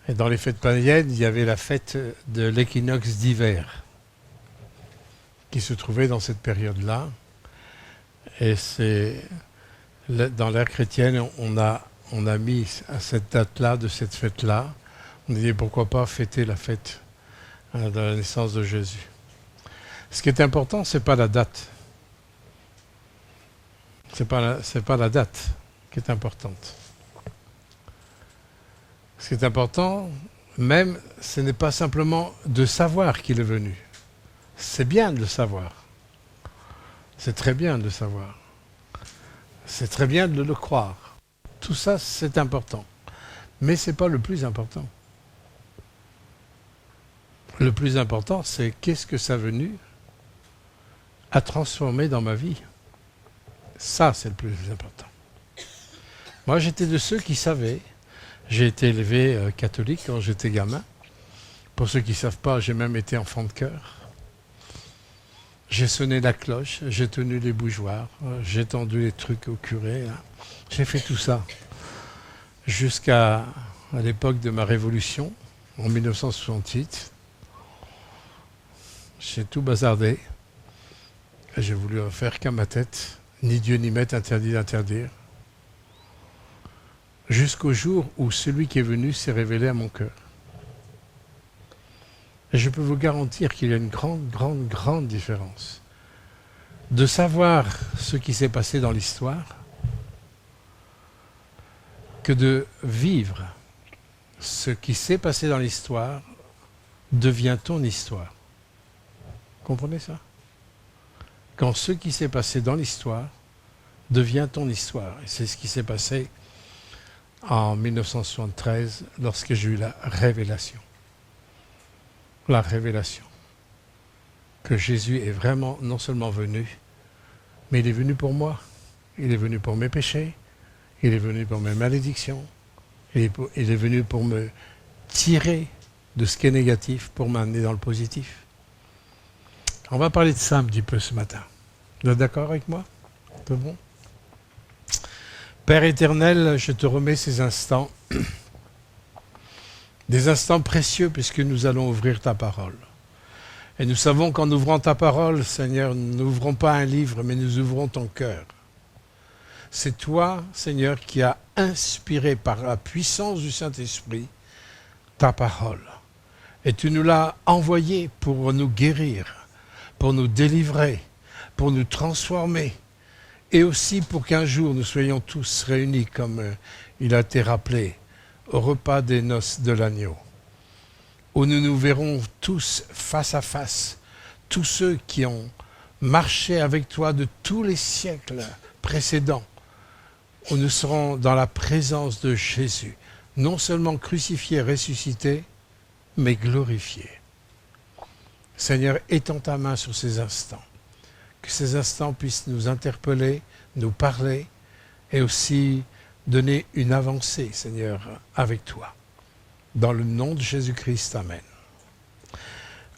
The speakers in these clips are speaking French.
Et dans les fêtes païennes, il y avait la fête de l'équinoxe d'hiver qui se trouvait dans cette période-là. Et dans l'ère chrétienne, on a mis à cette date-là, de cette fête-là, on a dit pourquoi pas fêter la fête de la naissance de Jésus. Ce qui est important, c'est pas la date. C'est pas la date qui est importante. Ce qui est important, même, ce n'est pas simplement de savoir qu'il est venu. C'est bien de le savoir. C'est très bien de le savoir. C'est très bien de le croire. Tout ça, c'est important. Mais ce n'est pas le plus important. Le plus important, c'est qu'est-ce que ça a venu à transformer dans ma vie. Ça, c'est le plus important. Moi, j'étais de ceux qui savaient. J'ai été élevé catholique quand j'étais gamin. Pour ceux qui ne savent pas, j'ai même été enfant de chœur. J'ai sonné la cloche, j'ai tenu les bougeoirs, j'ai tendu les trucs au curé. Là. J'ai fait tout ça jusqu'à l'époque de ma révolution, en 1968. J'ai tout bazardé. Et j'ai voulu faire qu'à ma tête, ni Dieu ni maître interdit d'interdire. Jusqu'au jour où celui qui est venu s'est révélé à mon cœur. Et je peux vous garantir qu'il y a une grande différence de savoir ce qui s'est passé dans l'histoire que de vivre ce qui s'est passé dans l'histoire devient ton histoire. Comprenez ça? Quand ce qui s'est passé dans l'histoire devient ton histoire. Et c'est ce qui s'est passé en 1973 lorsque j'ai eu la révélation. La révélation que Jésus est vraiment non seulement venu, mais il est venu pour moi. Il est venu pour mes péchés. Il est venu pour mes malédictions. Il est venu pour me tirer de ce qui est négatif pour m'amener dans le positif. On va parler de ça un petit peu ce matin. Vous êtes d'accord avec moi? C'est bon? Père éternel, je te remets ces instants, des instants précieux puisque nous allons ouvrir ta parole. Et nous savons qu'en ouvrant ta parole, Seigneur, nous n'ouvrons pas un livre, mais nous ouvrons ton cœur. C'est toi, Seigneur, qui as inspiré par la puissance du Saint-Esprit ta parole. Et tu nous l'as envoyée pour nous guérir, pour nous délivrer, pour nous transformer. Et aussi pour qu'un jour nous soyons tous réunis, comme il a été rappelé, au repas des noces de l'agneau, où nous nous verrons tous face à face, tous ceux qui ont marché avec toi de tous les siècles précédents, où nous serons dans la présence de Jésus, non seulement crucifié, ressuscité, mais glorifié. Seigneur, étends ta main sur ces instants. Que ces instants puissent nous interpeller, nous parler et aussi donner une avancée, Seigneur, avec toi. Dans le nom de Jésus-Christ, Amen.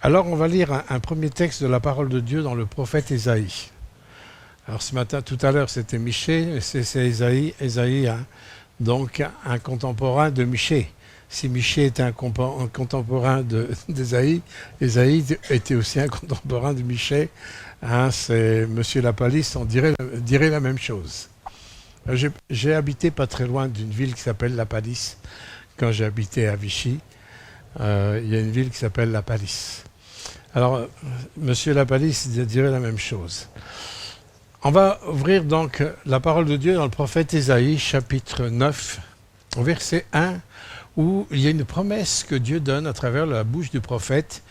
Alors, on va lire un premier texte de la parole de Dieu dans le prophète Ésaïe. Alors, ce matin, tout à l'heure, c'était Michée, c'est Ésaïe. Ésaïe, hein, donc un contemporain de Michée. Si Michée était un contemporain d'Ésaïe, Ésaïe était aussi un contemporain de Michée. Hein, c'est Monsieur Lapalisse, on dirait la même chose. J'ai habité pas très loin d'une ville qui s'appelle La Palisse. Quand j'ai habité à Vichy, il y a une ville qui s'appelle La Palisse. Alors, Monsieur Lapalisse dirait la même chose. On va ouvrir donc la parole de Dieu dans le prophète Ésaïe, chapitre 9, au verset 1, où il y a une promesse que Dieu donne à travers la bouche du prophète.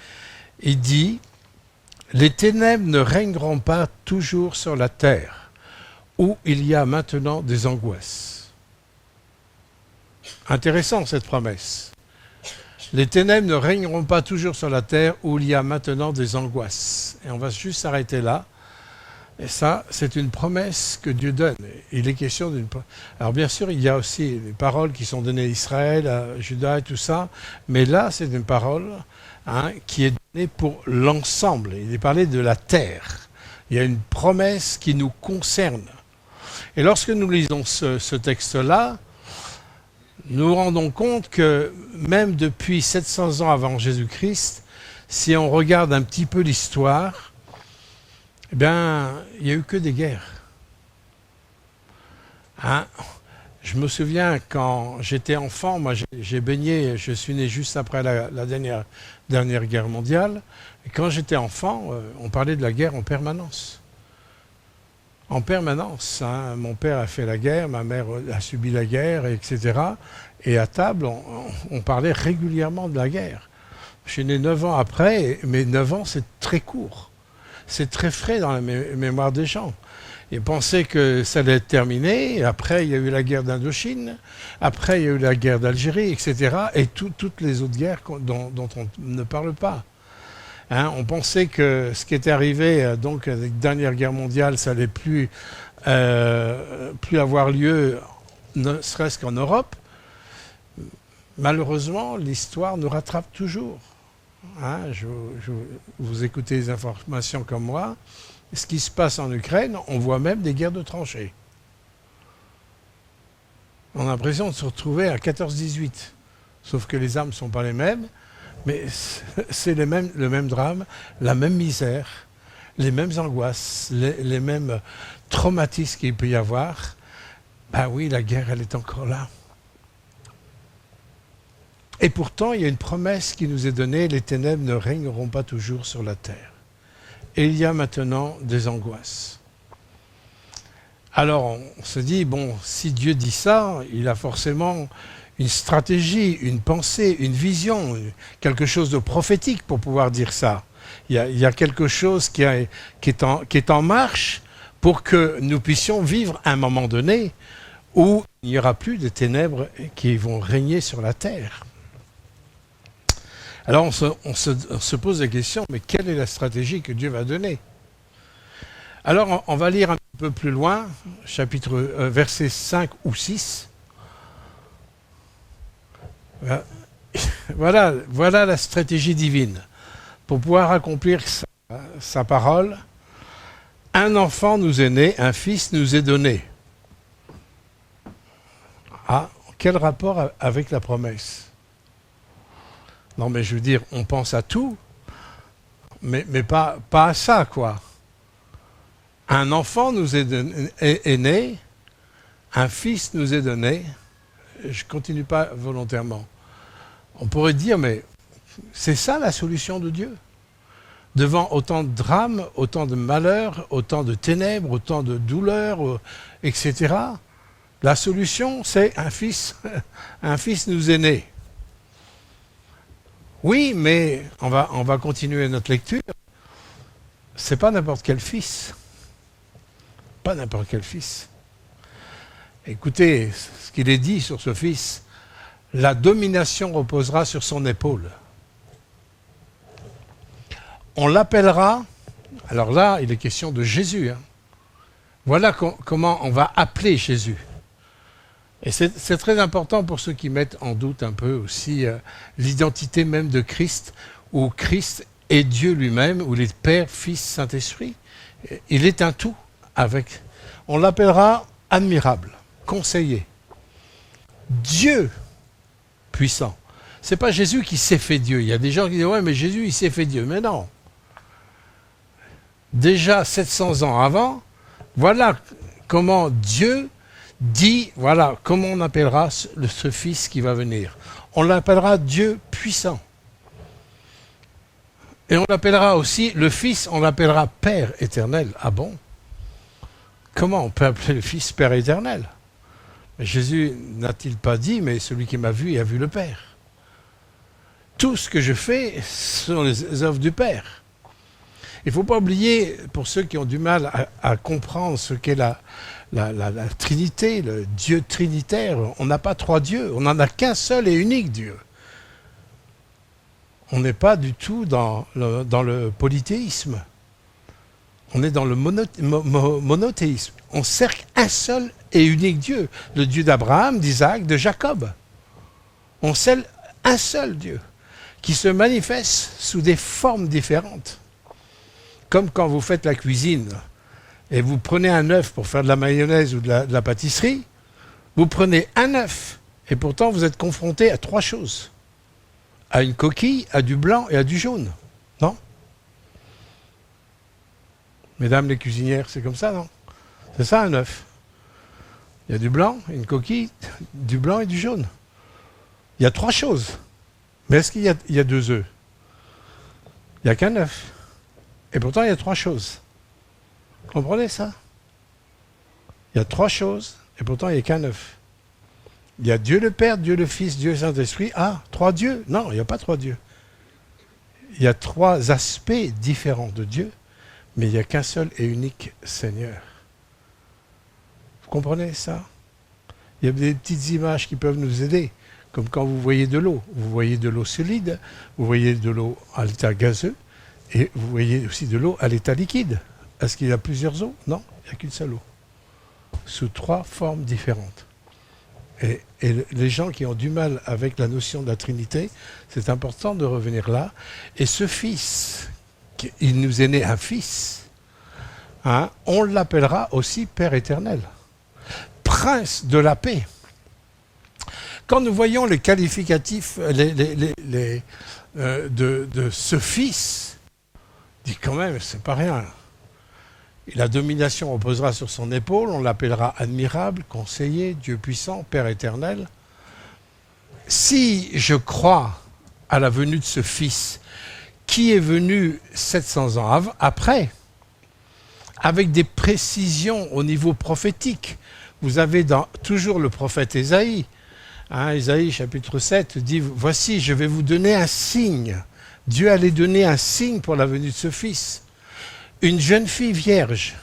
Il dit « Les ténèbres ne régneront pas toujours sur la terre, où il y a maintenant des angoisses. » Intéressant cette promesse. Les ténèbres ne régneront pas toujours sur la terre, où il y a maintenant des angoisses. Et on va juste s'arrêter là. Et ça, c'est une promesse que Dieu donne. Il est question d'une... Alors bien sûr, il y a aussi des paroles qui sont données à Israël, à Juda et tout ça. Mais là, c'est une parole qui est donnée pour l'ensemble. Il est parlé de la terre. Il y a une promesse qui nous concerne. Et lorsque nous lisons ce texte-là, nous nous rendons compte que même depuis 700 ans avant Jésus-Christ, si on regarde un petit peu l'histoire, eh bien, il n'y a eu que des guerres. Hein? Je me souviens quand j'étais enfant, moi j'ai baigné, je suis né juste après la dernière guerre mondiale, et quand j'étais enfant, on parlait de la guerre en permanence. En permanence. Hein. Mon père a fait la guerre, ma mère a subi la guerre, etc. Et à table, on parlait régulièrement de la guerre. Je suis né 9 ans après, mais 9 ans, c'est très court. C'est très frais dans la mémoire des gens. Ils pensaient que ça allait être terminé. Après, il y a eu la guerre d'Indochine. Après, il y a eu la guerre d'Algérie, etc. Et toutes les autres guerres dont on ne parle pas. Hein, on pensait que ce qui était arrivé, donc, avec la dernière guerre mondiale, ça allait plus avoir lieu, ne serait-ce qu'en Europe. Malheureusement, l'histoire nous rattrape toujours. Hein, vous écoutez les informations comme moi. Ce qui se passe en Ukraine, on voit même des guerres de tranchées. On a l'impression de se retrouver à 14-18. Sauf que les armes ne sont pas les mêmes. Mais c'est le même drame, la même misère, les mêmes angoisses, les mêmes traumatismes qu'il peut y avoir. Ben oui, la guerre, elle est encore là. Et pourtant, il y a une promesse qui nous est donnée, les ténèbres ne régneront pas toujours sur la terre. Et il y a maintenant des angoisses. Alors, on se dit, bon, si Dieu dit ça, il a forcément une stratégie, une pensée, une vision, quelque chose de prophétique pour pouvoir dire ça. Il y a quelque chose qui est en marche pour que nous puissions vivre à un moment donné où il n'y aura plus de ténèbres qui vont régner sur la terre. Alors on se pose la question, mais quelle est la stratégie que Dieu va donner? Alors on va lire un peu plus loin, versets 5 ou 6. Voilà la stratégie divine. Pour pouvoir accomplir sa parole, un enfant nous est né, un fils nous est donné. Ah, quel rapport avec la promesse? Non, mais je veux dire, on pense à tout, mais pas à ça, quoi. Un enfant nous est né, un fils nous est donné. Je ne continue pas volontairement. On pourrait dire, mais c'est ça la solution de Dieu. Devant autant de drames, autant de malheurs, autant de ténèbres, autant de douleurs, etc. La solution, c'est un fils nous est né. Oui, mais on va continuer notre lecture. C'est pas n'importe quel fils. Pas n'importe quel fils. Écoutez ce qu'il est dit sur ce fils. La domination reposera sur son épaule. On l'appellera, alors là, il est question de Jésus. Hein. Voilà comment on va appeler Jésus. Et c'est très important pour ceux qui mettent en doute un peu aussi l'identité même de Christ, où Christ est Dieu lui-même, où il est Père, Fils, Saint-Esprit. Il est un tout avec. On l'appellera admirable, conseiller, Dieu puissant. C'est pas Jésus qui s'est fait Dieu. Il y a des gens qui disent ouais, mais Jésus il s'est fait Dieu. Mais non. Déjà 700 ans avant, voilà comment Dieu dit, voilà comment on appellera ce Fils qui va venir. On l'appellera Dieu puissant. Et on l'appellera aussi, le Fils, on l'appellera Père éternel. Ah bon? Comment on peut appeler le Fils Père éternel? Mais Jésus n'a-t-il pas dit, mais celui qui m'a vu a vu le Père. Tout ce que je fais sont les œuvres du Père. Il ne faut pas oublier, pour ceux qui ont du mal à comprendre ce qu'est la Trinité, le Dieu trinitaire, on n'a pas trois dieux, on n'en a qu'un seul et unique Dieu. On n'est pas du tout dans le polythéisme. On est dans le monothéisme. On sert un seul et unique Dieu, le Dieu d'Abraham, d'Isaac, de Jacob. On sert un seul Dieu qui se manifeste sous des formes différentes. Comme quand vous faites la cuisine et vous prenez un œuf pour faire de la mayonnaise ou de la pâtisserie, vous prenez un œuf Et pourtant, vous êtes confrontés à 3 choses. À une coquille, à du blanc et à du jaune. Non? Mesdames les cuisinières, c'est comme ça, non? C'est ça un œuf. Il y a du blanc, une coquille, du blanc et du jaune. Il y a 3 choses. Mais est-ce qu'il y a 2 œufs? Il n'y a qu'un œuf. Et pourtant, il y a 3 choses. Vous comprenez ça? Il y a 3 choses, et pourtant, il n'y a qu'un œuf. Il y a Dieu le Père, Dieu le Fils, Dieu le Saint-Esprit. Ah, 3 dieux? Non, il n'y a pas 3 dieux. Il y a 3 aspects différents de Dieu, mais il n'y a qu'un seul et unique Seigneur. Vous comprenez ça? Il y a des petites images qui peuvent nous aider, comme quand vous voyez de l'eau. Vous voyez de l'eau solide, vous voyez de l'eau à l'état gazeux, et vous voyez aussi de l'eau à l'état liquide. Est-ce qu'il y a plusieurs eaux? Non, il n'y a qu'une seule eau. Sous 3 formes différentes. Et les gens qui ont du mal avec la notion de la Trinité, c'est important de revenir là. Et ce Fils, il nous est né un Fils, hein, on l'appellera aussi Père éternel, Prince de la paix. Quand nous voyons les qualificatifs de ce Fils, dit quand même, c'est pas rien. Et la domination reposera sur son épaule, on l'appellera admirable, conseiller, Dieu puissant, Père éternel. Si je crois à la venue de ce Fils, qui est venu 700 ans après, avec des précisions au niveau prophétique, vous avez toujours le prophète Ésaïe, Ésaïe chapitre 7 dit « Voici, je vais vous donner un signe ». Dieu allait donner un signe pour la venue de ce Fils. Une jeune fille vierge,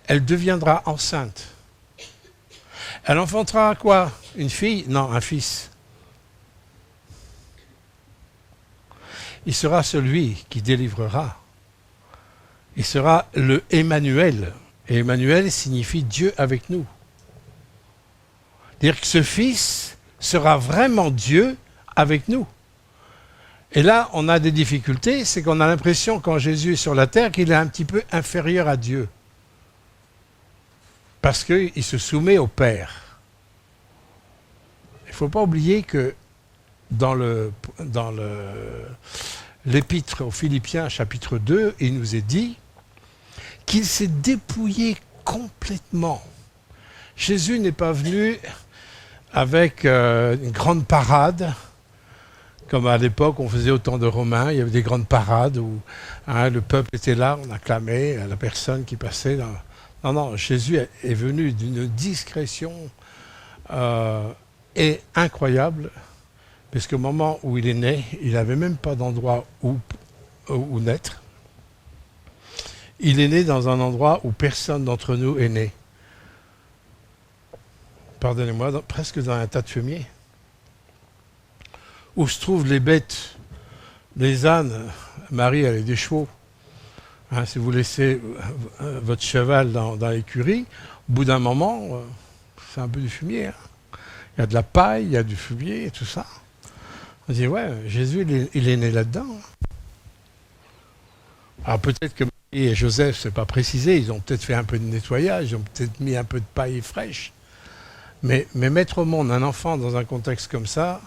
elle deviendra enceinte. Elle enfantera quoi? Une fille? Non, un fils. Il sera celui qui délivrera. Il sera le Emmanuel. Et Emmanuel signifie Dieu avec nous. C'est-à-dire que ce Fils sera vraiment Dieu avec nous. Et là, on a des difficultés, c'est qu'on a l'impression, quand Jésus est sur la terre, qu'il est un petit peu inférieur à Dieu. Parce qu'il se soumet au Père. Il ne faut pas oublier que dans l'épître aux Philippiens, chapitre 2, il nous est dit qu'il s'est dépouillé complètement. Jésus n'est pas venu avec une grande parade, comme à l'époque, on faisait au temps de Romains, il y avait des grandes parades où le peuple était là, on acclamait à la personne qui passait. Non, Jésus est venu d'une discrétion et incroyable, parce qu'au moment où il est né, il n'avait même pas d'endroit où naître. Il est né dans un endroit où personne d'entre nous est né. Pardonnez-moi, presque dans un tas de fumier. Où se trouvent les bêtes, les ânes. Marie, elle a des chevaux. Si vous laissez votre cheval dans l'écurie, au bout d'un moment, c'est un peu du fumier. Il y a de la paille, il y a du fumier et tout ça. On dit, ouais, Jésus, il est né là-dedans. Alors peut-être que Marie et Joseph, c'est pas précisé, ils ont peut-être fait un peu de nettoyage, ils ont peut-être mis un peu de paille fraîche. Mais mettre au monde un enfant dans un contexte comme ça,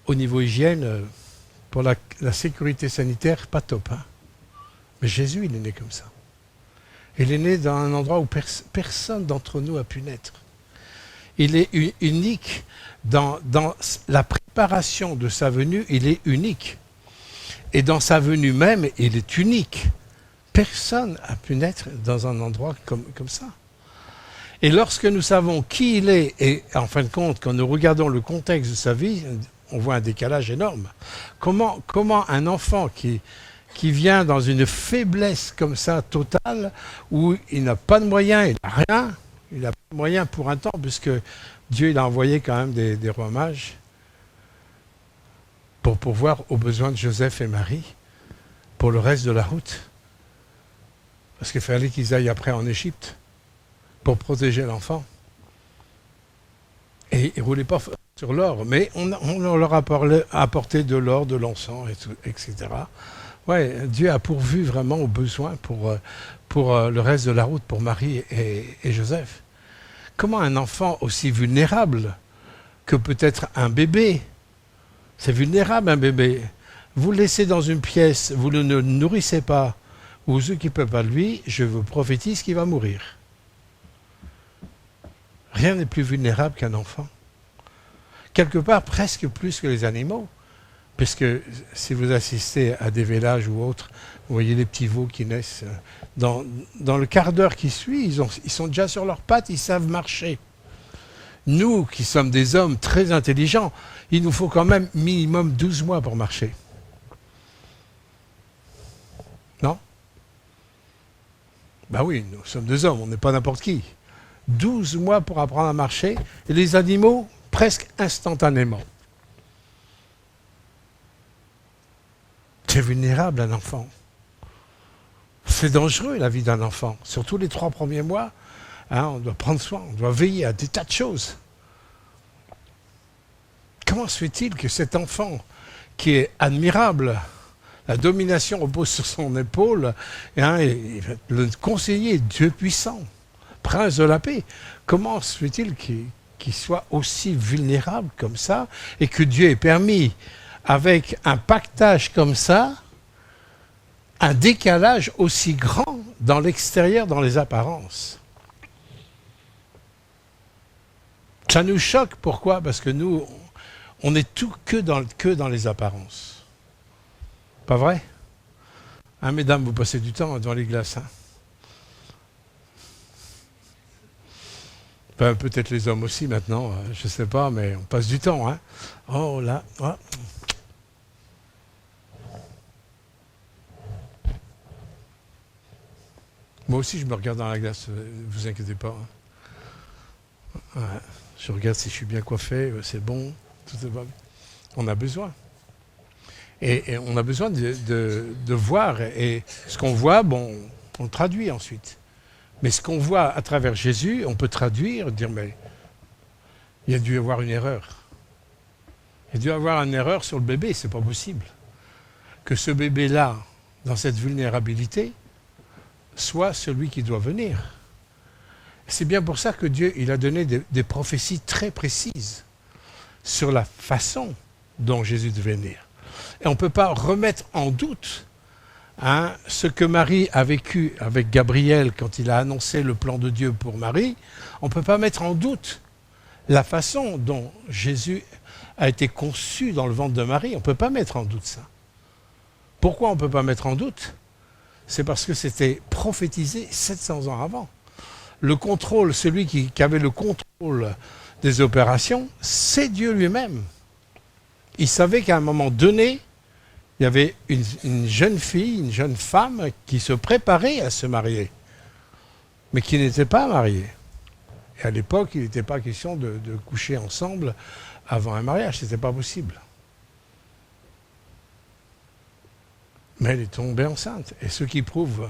au niveau hygiène, pour la sécurité sanitaire, pas top. Mais Jésus, il est né comme ça. Il est né dans un endroit où personne d'entre nous a pu naître. Il est unique dans la préparation de sa venue, il est unique. Et dans sa venue même, il est unique. Personne n'a pu naître dans un endroit comme ça. Et lorsque nous savons qui il est, et en fin de compte, quand nous regardons le contexte de sa vie, on voit un décalage énorme. Comment un enfant qui vient dans une faiblesse comme ça totale, où il n'a pas de moyens, il n'a rien, il n'a pas de moyens pour un temps, puisque Dieu il a envoyé quand même des rois mages pour pourvoir aux besoins de Joseph et Marie pour le reste de la route. Parce qu'il fallait qu'ils aillent après en Égypte pour protéger l'enfant. Et ils ne roulaient pas sur l'or, mais on leur a apporté de l'or, de l'encens, etc. Ouais, Dieu a pourvu vraiment aux besoins pour le reste de la route, pour Marie et Joseph. comment un enfant aussi vulnérable que peut-être un bébé, c'est vulnérable un bébé, vous le laissez dans une pièce, vous ne le nourrissez pas, vous vous occupez pas de lui, je vous prophétise qu'il va mourir. Rien n'est plus vulnérable qu'un enfant. Quelque part, presque plus que les animaux. Puisque si vous assistez à des vélages ou autres, vous voyez les petits veaux qui naissent. Dans le quart d'heure qui suit, ils sont déjà sur leurs pattes, ils savent marcher. Nous, qui sommes des hommes très intelligents, il nous faut quand même minimum 12 mois pour marcher. Non? Ben oui, nous sommes des hommes, on n'est pas n'importe qui. 12 mois pour apprendre à marcher, et les animaux, presque instantanément. C'est vulnérable un enfant. C'est dangereux la vie d'un enfant. Surtout les 3 premiers mois, hein, on doit prendre soin, on doit veiller à des tas de choses. Comment se fait-il que cet enfant, qui est admirable, la domination repose sur son épaule, hein, et le conseiller, Dieu puissant, prince de la paix, comment se fait-il qu'il soit aussi vulnérable comme ça, et que Dieu ait permis, avec un pactage comme ça, un décalage aussi grand dans l'extérieur, dans les apparences. Ça nous choque, pourquoi? Parce que nous, on est tout que dans les apparences. Pas vrai? Hein, mesdames, vous passez du temps devant les glaces. Hein? Ben, peut-être les hommes aussi maintenant, je ne sais pas, mais on passe du temps. Hein? Oh là, oh. Moi aussi, je me regarde dans la glace, ne vous inquiétez pas. Hein. Ouais. Je regarde si je suis bien coiffé, c'est bon, tout est bon. On a besoin. Et on a besoin de voir. Et ce qu'on voit, bon, on le traduit ensuite. Mais ce qu'on voit à travers Jésus, on peut traduire, dire, mais il y a dû y avoir une erreur. Il y a dû y avoir une erreur sur le bébé, c'est pas possible. Que ce bébé-là, dans cette vulnérabilité, soit celui qui doit venir. C'est bien pour ça que Dieu il a donné des prophéties très précises sur la façon dont Jésus devait venir. Et on ne peut pas remettre en doute hein, ce que Marie a vécu avec Gabriel quand il a annoncé le plan de Dieu pour Marie. On ne peut pas mettre en doute la façon dont Jésus a été conçu dans le ventre de Marie. On ne peut pas mettre en doute ça. Pourquoi on ne peut pas mettre en doute? C'est parce que c'était prophétisé 700 ans avant. Le contrôle, celui qui avait le contrôle des opérations, c'est Dieu lui-même. Il savait qu'à un moment donné, il y avait une jeune fille, une jeune femme qui se préparait à se marier, mais qui n'était pas mariée. Et à l'époque, il n'était pas question de coucher ensemble avant un mariage, ce n'était pas possible. Mais elle est tombée enceinte. Et ce qui prouve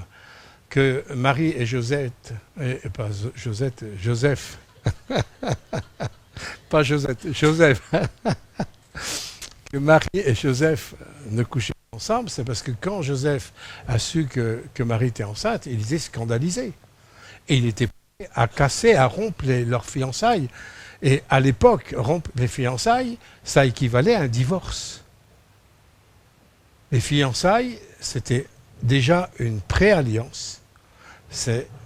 que Marie et Joseph, pas Josette, Joseph, que Marie et Joseph ne couchaient pas ensemble, c'est parce que quand Joseph a su que Marie était enceinte, il était scandalisé. Et il était prêt à casser, à rompre leurs fiançailles. Et à l'époque, rompre les fiançailles, ça équivalait à un divorce. Les fiançailles, c'était déjà une préalliance,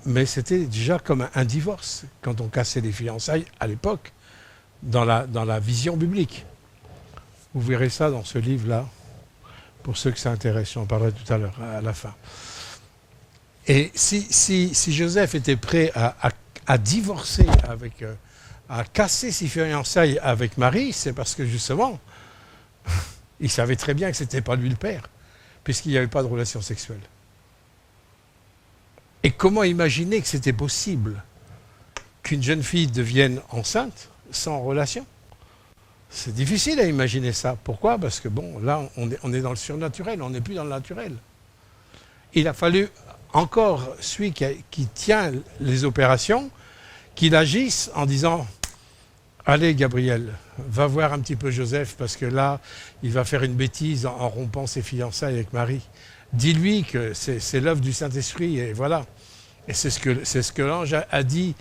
mais c'était déjà comme un divorce quand on cassait les fiançailles à l'époque, dans la vision biblique. Vous verrez ça dans ce livre-là, pour ceux que ça intéresse, j'en parlerai tout à l'heure, à la fin. Et si Joseph était prêt à divorcer, à casser ses fiançailles avec Marie, c'est parce que justement, il savait très bien que ce n'était pas lui le père, puisqu'il n'y avait pas de relation sexuelle. Et comment imaginer que c'était possible qu'une jeune fille devienne enceinte sans relation? C'est difficile à imaginer ça. Pourquoi? Parce que bon, là, on est dans le surnaturel, on n'est plus dans le naturel. Il a fallu encore celui qui tient les opérations, qu'il agisse en disant « Allez Gabriel, va voir un petit peu Joseph parce que là, il va faire une bêtise en rompant ses fiançailles avec Marie. Dis-lui que c'est l'œuvre du Saint-Esprit et voilà. » Et c'est ce que l'ange a dit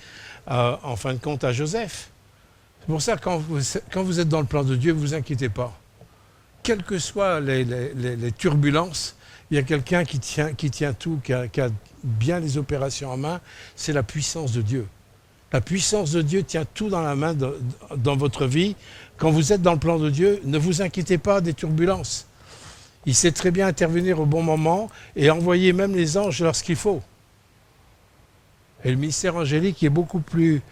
en fin de compte à Joseph. C'est pour ça que quand vous êtes dans le plan de Dieu, ne vous inquiétez pas. Quelles que soient les turbulences, il y a quelqu'un qui tient tout, qui a bien les opérations en main, c'est la puissance de Dieu. La puissance de Dieu tient tout dans la main dans votre vie. Quand vous êtes dans le plan de Dieu, ne vous inquiétez pas des turbulences. Il sait très bien intervenir au bon moment et envoyer même les anges lorsqu'il faut. Et le ministère angélique est beaucoup plus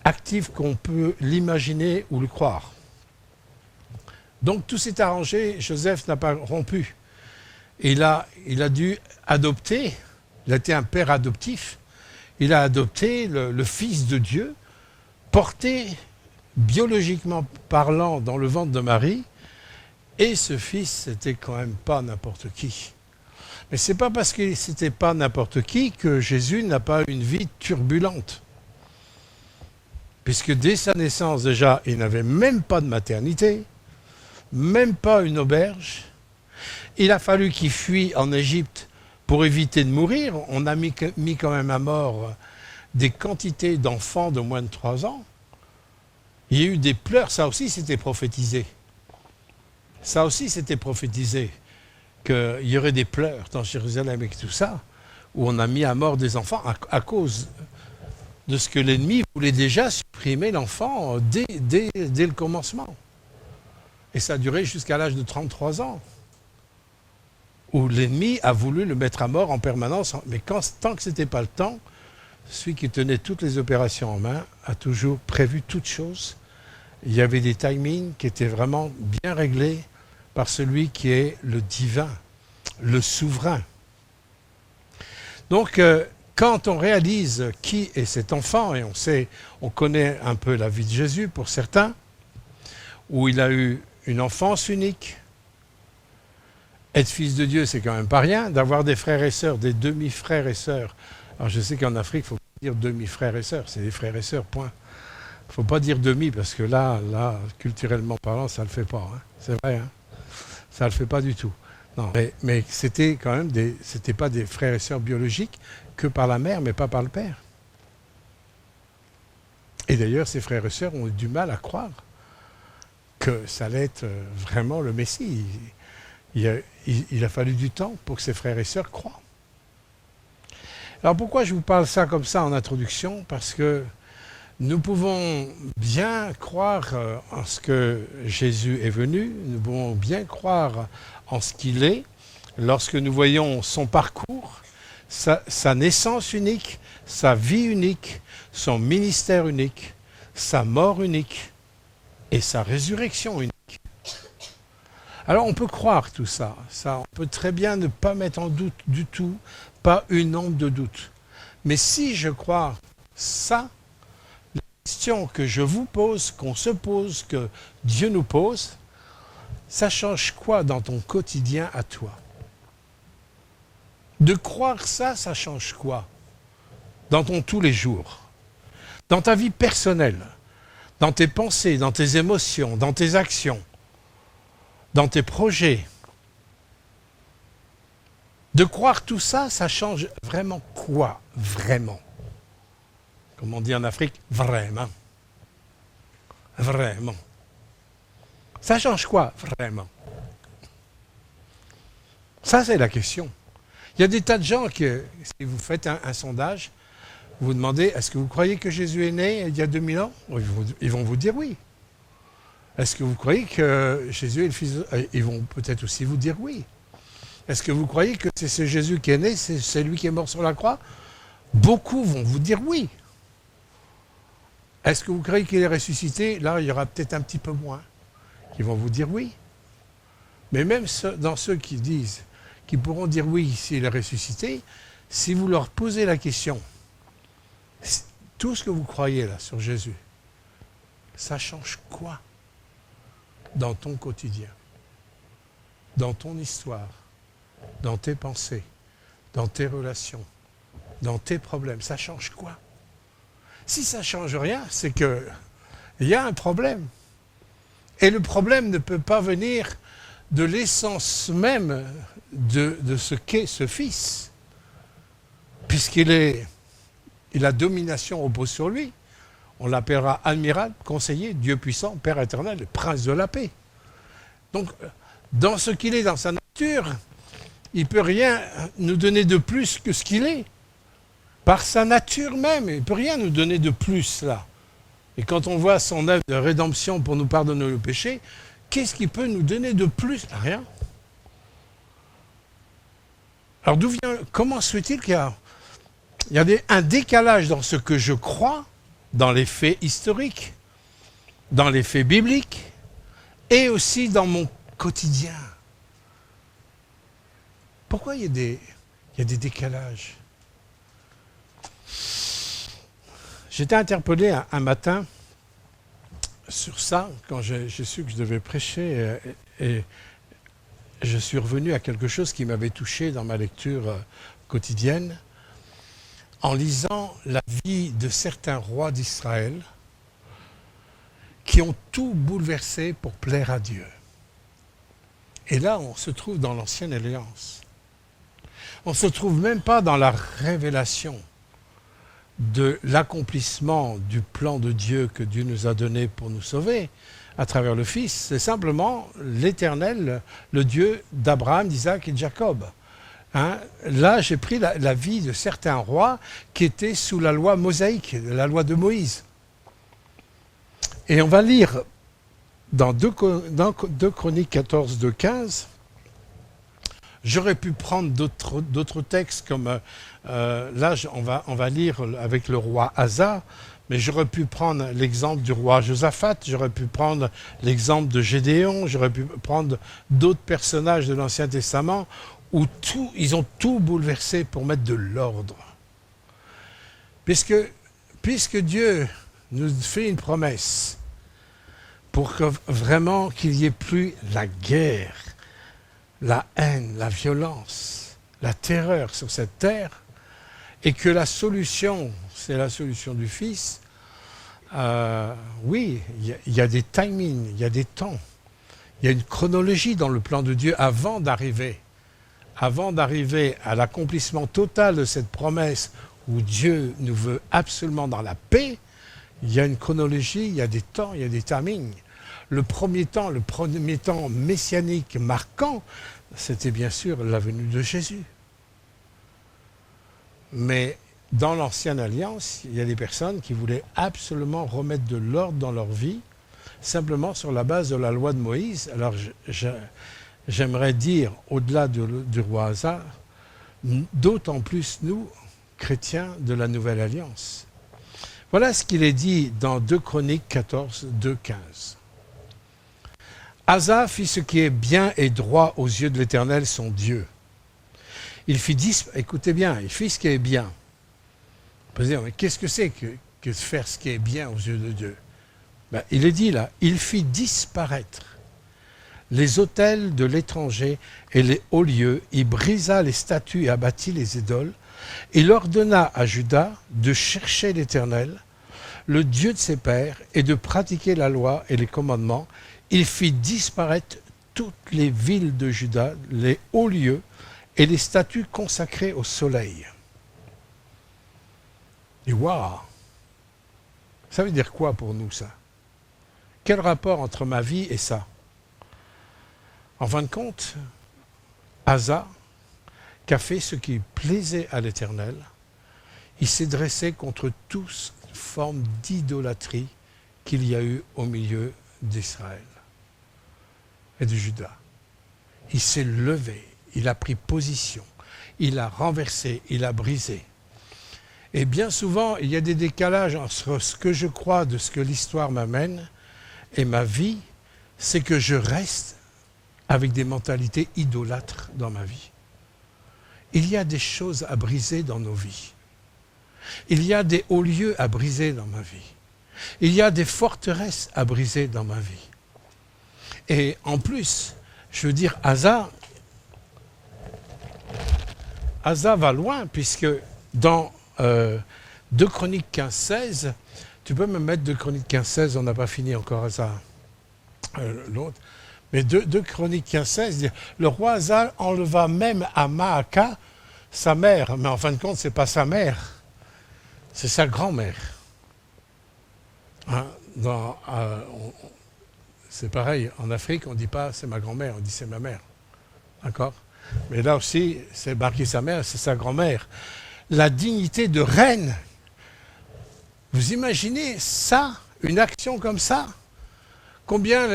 actif qu'on peut l'imaginer ou le croire. Donc tout s'est arrangé, Joseph n'a pas rompu. Il a dû adopter, il a été un père adoptif, il a adopté le Fils de Dieu, porté biologiquement parlant dans le ventre de Marie, et ce fils, c'était quand même pas n'importe qui. Mais c'est pas parce que c'était pas n'importe qui que Jésus n'a pas une vie turbulente. Puisque dès sa naissance déjà, il n'avait même pas de maternité, même pas une auberge. Il a fallu qu'il fuit en Égypte pour éviter de mourir. On a mis quand même à mort des quantités d'enfants de moins de 3 ans. Il y a eu des pleurs, ça aussi c'était prophétisé. Ça aussi c'était prophétisé, qu'il y aurait des pleurs dans Jérusalem et tout ça, où on a mis à mort des enfants à cause de ce que l'ennemi voulait déjà supprimer l'enfant dès le commencement. Et ça a duré jusqu'à l'âge de 33 ans, où l'ennemi a voulu le mettre à mort en permanence. Mais tant que ce n'était pas le temps, celui qui tenait toutes les opérations en main a toujours prévu toutes choses. Il y avait des timings qui étaient vraiment bien réglés par celui qui est le divin, le souverain. Donc, quand on réalise qui est cet enfant, et on connaît un peu la vie de Jésus pour certains, où il a eu une enfance unique. Être fils de Dieu, c'est quand même pas rien. D'avoir des frères et sœurs, des demi-frères et sœurs. Alors je sais qu'en Afrique, il faut pas dire demi-frères et sœurs, c'est des frères et sœurs, point. Il ne faut pas dire demi, parce que là, culturellement parlant, ça ne le fait pas. Hein. C'est vrai, hein. Ça ne le fait pas du tout. Non, mais c'était quand même c'était pas des frères et sœurs biologiques que par la mère, mais pas par le père. Et d'ailleurs, ces frères et sœurs ont eu du mal à croire que ça allait être vraiment le Messie. Il a fallu du temps pour que ses frères et sœurs croient. Alors pourquoi je vous parle ça comme ça en introduction? Parce que nous pouvons bien croire en ce que Jésus est venu, nous pouvons bien croire en ce qu'il est, lorsque nous voyons son parcours, sa naissance unique, sa vie unique, son ministère unique, sa mort unique et sa résurrection unique. Alors on peut croire tout ça, on peut très bien ne pas mettre en doute du tout, pas une onde de doute. Mais si je crois ça, la question que je vous pose, qu'on se pose, que Dieu nous pose, ça change quoi dans ton quotidien à toi? De croire ça, ça change quoi dans ton tous les jours? Dans ta vie personnelle, dans tes pensées, dans tes émotions, dans tes actions, dans tes projets. De croire tout ça, ça change vraiment quoi? Vraiment. Comme on dit en Afrique, vraiment. Vraiment. Ça change quoi? Vraiment. Ça, c'est la question. Il y a des tas de gens qui, si vous faites un sondage, vous demandez, est-ce que vous croyez que Jésus est né il y a 2000 ans? Ils vont vous dire oui. Est-ce que vous croyez que Jésus est le Fils de Dieu? Ils vont peut-être aussi vous dire oui. Est-ce que vous croyez que c'est ce Jésus qui est né, c'est lui qui est mort sur la croix? Beaucoup vont vous dire oui. Est-ce que vous croyez qu'il est ressuscité? Là, il y aura peut-être un petit peu moins qui vont vous dire oui. Mais même dans ceux qui disent, qui pourront dire oui s'il est ressuscité, si vous leur posez la question, tout ce que vous croyez là sur Jésus, ça change quoi dans ton quotidien, dans ton histoire, dans tes pensées, dans tes relations, dans tes problèmes? Ça change quoi? Si ça ne change rien, c'est qu'il y a un problème. Et le problème ne peut pas venir de l'essence même de ce qu'est ce Fils, puisqu'il est Et la domination repose sur lui. On l'appellera amiral, conseiller, Dieu puissant, Père éternel, prince de la paix. Donc, dans ce qu'il est, dans sa nature, il ne peut rien nous donner de plus que ce qu'il est. Par sa nature même, il ne peut rien nous donner de plus là. Et quand on voit son œuvre de rédemption pour nous pardonner le péché, qu'est-ce qu'il peut nous donner de plus? Rien. Alors comment se fait-il qu'il y a un décalage dans ce que je crois, dans les faits historiques, dans les faits bibliques, et aussi dans mon quotidien? Pourquoi il y a des décalages? J'étais interpellé un matin sur ça, quand j'ai su que je devais prêcher, et je suis revenu à quelque chose qui m'avait touché dans ma lecture quotidienne, en lisant la vie de certains rois d'Israël qui ont tout bouleversé pour plaire à Dieu. Et là, on se trouve dans l'Ancienne Alliance. On ne se trouve même pas dans la révélation de l'accomplissement du plan de Dieu que Dieu nous a donné pour nous sauver à travers le Fils. C'est simplement l'Éternel, le Dieu d'Abraham, d'Isaac et de Jacob. Hein? Là, j'ai pris la vie de certains rois qui étaient sous la loi mosaïque, la loi de Moïse. Et on va lire dans 2 Chroniques 14, 2, 15. J'aurais pu prendre d'autres textes comme là, on va lire avec le roi Asa, mais j'aurais pu prendre l'exemple du roi Josaphat, j'aurais pu prendre l'exemple de Gédéon, j'aurais pu prendre d'autres personnages de l'Ancien Testament où ils ont tout bouleversé pour mettre de l'ordre. Puisque Dieu nous fait une promesse pour que vraiment qu'il n'y ait plus la guerre, la haine, la violence, la terreur sur cette terre, et que la solution, c'est la solution du Fils, oui, il y a des timings, il y a des temps, il y a une chronologie dans le plan de Dieu avant d'arriver à l'accomplissement total de cette promesse où Dieu nous veut absolument dans la paix. Il y a une chronologie, il y a des temps, il y a des timings. Le premier temps messianique marquant, c'était bien sûr la venue de Jésus. Mais dans l'Ancienne Alliance, il y a des personnes qui voulaient absolument remettre de l'ordre dans leur vie, simplement sur la base de la loi de Moïse. Alors j'aimerais dire, au-delà du roi Asa, d'autant plus nous, chrétiens de la Nouvelle Alliance. Voilà ce qu'il est dit dans 2 Chroniques 14, 2, 15. Asa fit ce qui est bien et droit aux yeux de l'Éternel, son Dieu. Écoutez bien, il fit ce qui est bien. On peut se dire, mais qu'est-ce que c'est que de faire ce qui est bien aux yeux de Dieu? Il est dit là, il fit disparaître les autels de l'étranger et les hauts lieux, il brisa les statues et abattit les idoles. Il ordonna à Juda de chercher l'Éternel, le Dieu de ses pères, et de pratiquer la loi et les commandements. Il fit disparaître toutes les villes de Juda, les hauts lieux et les statues consacrées au soleil. Et waouh! Ça veut dire quoi pour nous, ça? Quel rapport entre ma vie et ça? En fin de compte, Asa, qui a fait ce qui plaisait à l'Éternel, il s'est dressé contre toute forme d'idolâtrie qu'il y a eu au milieu d'Israël et de Juda. Il s'est levé, il a pris position, il a renversé, il a brisé. Et bien souvent, il y a des décalages entre ce que je crois de ce que l'histoire m'amène et ma vie, c'est que je reste avec des mentalités idolâtres dans ma vie. Il y a des choses à briser dans nos vies. Il y a des hauts lieux à briser dans ma vie. Il y a des forteresses à briser dans ma vie. Et en plus, je veux dire, Asa va loin, puisque dans 2 Chroniques 15, 16, tu peux me mettre 2 Chroniques 15, 16, on n'a pas fini encore Asa, l'autre. Mais 2 Chroniques 15, 16, le roi Asa enleva même à Maaka sa mère, mais en fin de compte, ce n'est pas sa mère. c'est sa grand-mère. Hein, c'est pareil, en Afrique, on ne dit pas c'est ma grand-mère, on dit c'est ma mère. D'accord? Mais là aussi, c'est marqué sa mère, c'est sa grand-mère. La dignité de reine. Vous imaginez ça, une action comme ça? Combien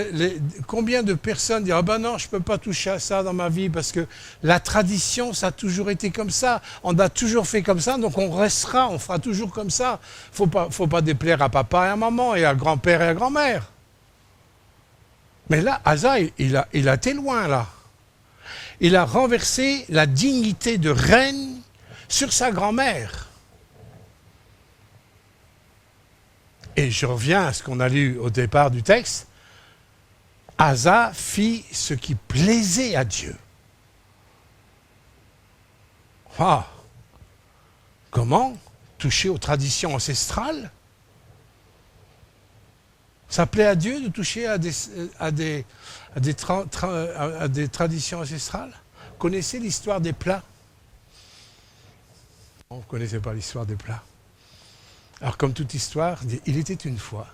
de personnes disent « Ah ben non, je ne peux pas toucher à ça dans ma vie parce que la tradition, ça a toujours été comme ça. On a toujours fait comme ça, donc on restera, on fera toujours comme ça. Il ne faut pas déplaire à papa et à maman et à grand-père et à grand-mère. » Mais là, Asa, il a été loin, là. Il a renversé la dignité de reine sur sa grand-mère. Et je reviens à ce qu'on a lu au départ du texte. Asa fit ce qui plaisait à Dieu. Ah, comment? Toucher aux traditions ancestrales? Ça plaît à Dieu de toucher à des traditions ancestrales? Connaissez l'histoire des plats? Vous ne connaissez pas l'histoire des plats. Alors comme toute histoire, il était une fois,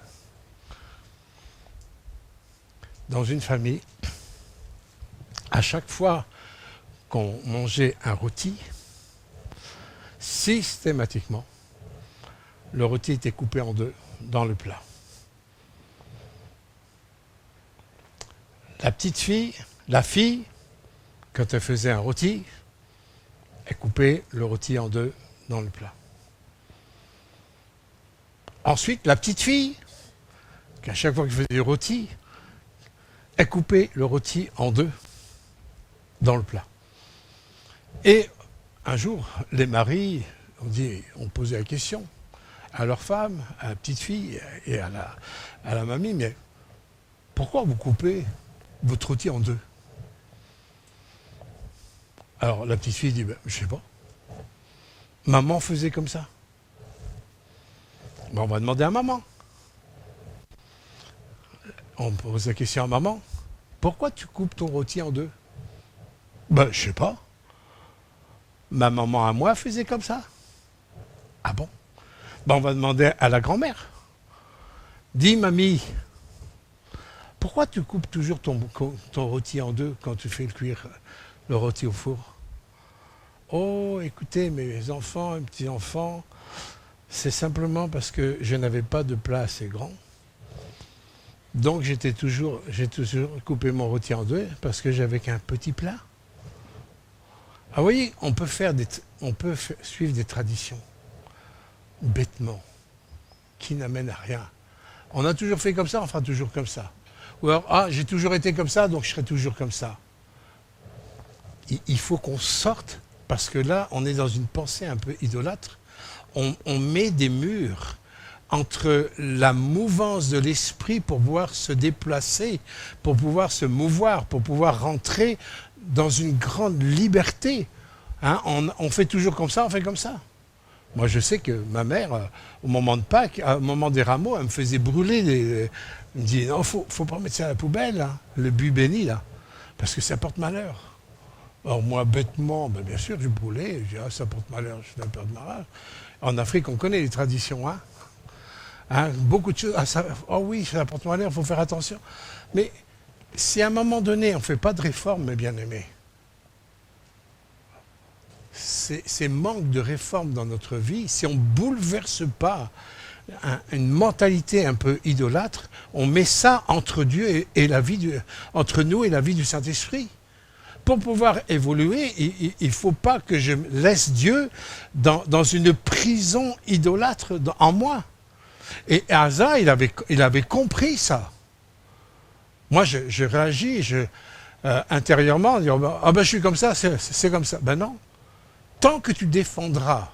dans une famille, à chaque fois qu'on mangeait un rôti, systématiquement, le rôti était coupé en deux dans le plat. La fille, quand elle faisait un rôti, elle coupait le rôti en deux dans le plat. Ensuite, la petite fille, qu'à chaque fois que je faisais du rôti, elle coupait le rôti en deux dans le plat. Et un jour, les maris ont posé la question à leur femme, à la petite fille et à la mamie, mais pourquoi vous coupez votre rôti en deux? Alors la petite fille dit, ben, je ne sais pas. Maman faisait comme ça. Ben, on va demander à maman. On pose la question à maman. Pourquoi tu coupes ton rôti en deux? Ben, je sais pas. Ma maman à moi faisait comme ça. Ah bon? Ben, on va demander à la grand-mère. Dis, mamie, pourquoi tu coupes toujours ton rôti en deux quand tu fais cuire le rôti au four? Oh, écoutez, mes enfants, mes petits-enfants, c'est simplement parce que je n'avais pas de plat assez grand. Donc j'ai toujours coupé mon rôti en deux parce que j'avais qu'un petit plat. Ah, vous voyez, on peut suivre des traditions bêtement qui n'amènent à rien. On a toujours fait comme ça, on fera toujours comme ça. Ou alors, ah, j'ai toujours été comme ça, donc je serai toujours comme ça. Il faut qu'on sorte, parce que là, on est dans une pensée un peu idolâtre. On met des murs entre la mouvance de l'esprit pour pouvoir se déplacer, pour pouvoir se mouvoir, pour pouvoir rentrer dans une grande liberté. Hein, on fait toujours comme ça, on fait comme ça. Moi, je sais que ma mère, au moment de Pâques, au moment des rameaux, elle me faisait brûler. Elle me dit, non, faut pas mettre ça à la poubelle, hein, le buis béni, là, parce que ça porte malheur. Alors moi, bêtement, ben bien sûr, je brûlais, je dis, ah, ça porte malheur, je suis un peu de malheur. En Afrique, on connaît les traditions, hein. Hein, beaucoup de choses, oh oui, ça porte malheur, il faut faire attention. Mais si à un moment donné, on ne fait pas de réforme, mes bien-aimés, ces manques de réforme dans notre vie, si on ne bouleverse pas une mentalité un peu idolâtre, on met ça entre Dieu et la vie entre nous et la vie du Saint-Esprit. Pour pouvoir évoluer, il ne faut pas que je laisse Dieu dans une prison idolâtre en moi. Et Asa, il avait compris ça. Moi, je réagis intérieurement, en disant, ah ben je suis comme ça, c'est comme ça. Ben non. Tant que tu défendras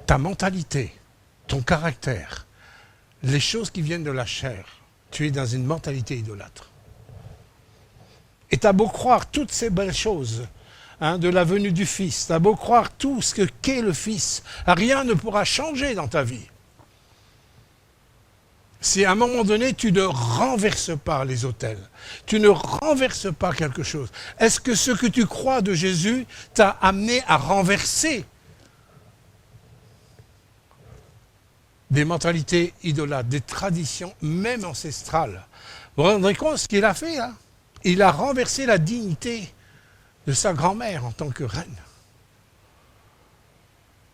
ta mentalité, ton caractère, les choses qui viennent de la chair, tu es dans une mentalité idolâtre. Et tu as beau croire toutes ces belles choses, hein, de la venue du Fils, tu as beau croire tout ce qu'est le Fils, rien ne pourra changer dans ta vie. Si à un moment donné, tu ne renverses pas les autels, tu ne renverses pas quelque chose, est-ce que ce que tu crois de Jésus t'a amené à renverser des mentalités idolâtres, des traditions même ancestrales. Vous vous rendez compte ce qu'il a fait là? Il a renversé la dignité de sa grand-mère en tant que reine.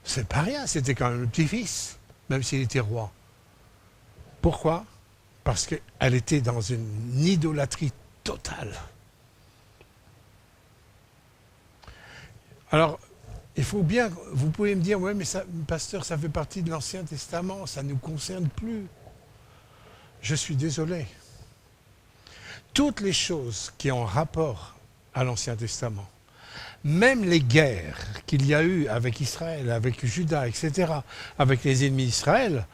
C'est pas rien, c'était quand même le petit-fils, même s'il était roi. Pourquoi? Parce qu'elle était dans une idolâtrie totale. Alors, il faut bien, vous pouvez me dire, oui, mais ça, pasteur, ça fait partie de l'Ancien Testament, ça ne nous concerne plus. Je suis désolé. Toutes les choses qui ont rapport à l'Ancien Testament, même les guerres qu'il y a eu avec Israël, avec Juda, etc., avec les ennemis d'Israël,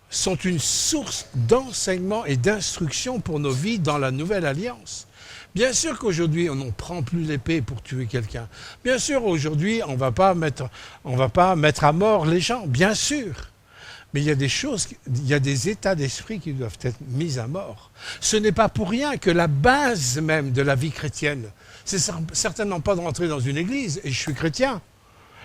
sont une source d'enseignement et d'instruction pour nos vies dans la Nouvelle Alliance. Bien sûr qu'aujourd'hui, on ne prend plus l'épée pour tuer quelqu'un. Bien sûr, aujourd'hui, on ne va pas mettre à mort les gens, bien sûr. Mais il y a des choses, il y a des états d'esprit qui doivent être mis à mort. Ce n'est pas pour rien que la base même de la vie chrétienne, c'est certainement pas de rentrer dans une église, et je suis chrétien.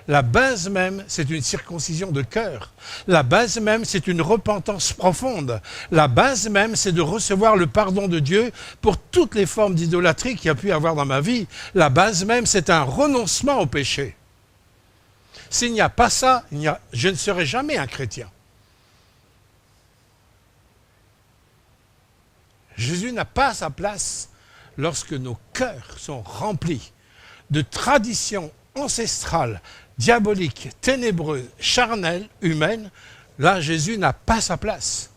La base même, c'est une circoncision de cœur. La base même, c'est une repentance profonde. La base même, c'est de recevoir le pardon de Dieu pour toutes les formes d'idolâtrie qu'il y a pu y avoir dans ma vie. La base même, c'est un renoncement au péché. S'il n'y a pas ça, je ne serai jamais un chrétien. Jésus n'a pas sa place lorsque nos cœurs sont remplis de traditions ancestrales, diaboliques, ténébreuses, charnelles, humaines. Là, Jésus n'a pas sa place.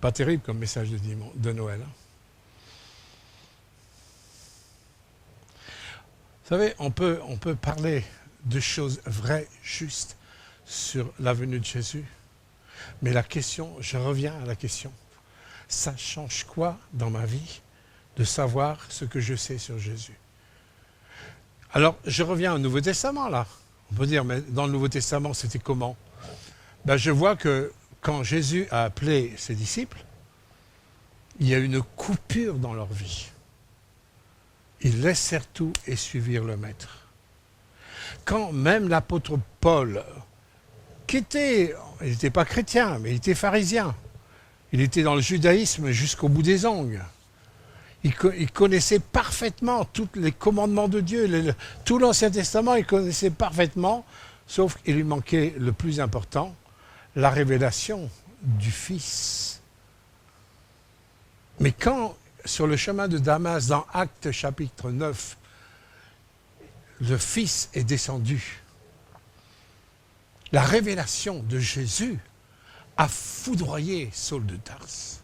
Pas terrible comme message de Noël. Hein? Vous savez, on peut parler de choses vraies, justes, sur la venue de Jésus. Mais la question, je reviens à la question, ça change quoi dans ma vie de savoir ce que je sais sur Jésus? Alors, je reviens au Nouveau Testament, là. On peut dire, mais dans le Nouveau Testament, c'était comment? Ben, je vois que quand Jésus a appelé ses disciples, il y a une coupure dans leur vie. Ils laissèrent tout et suivirent le Maître. Quand même l'apôtre Paul, il n'était pas chrétien, mais il était pharisien. Il était dans le judaïsme jusqu'au bout des ongles. Il connaissait parfaitement tous les commandements de Dieu, tout l'Ancien Testament, il connaissait parfaitement, sauf qu'il lui manquait le plus important, la révélation du Fils. Mais quand, sur le chemin de Damas, dans Actes chapitre 9, le Fils est descendu, la révélation de Jésus a foudroyé Saul de Tarse.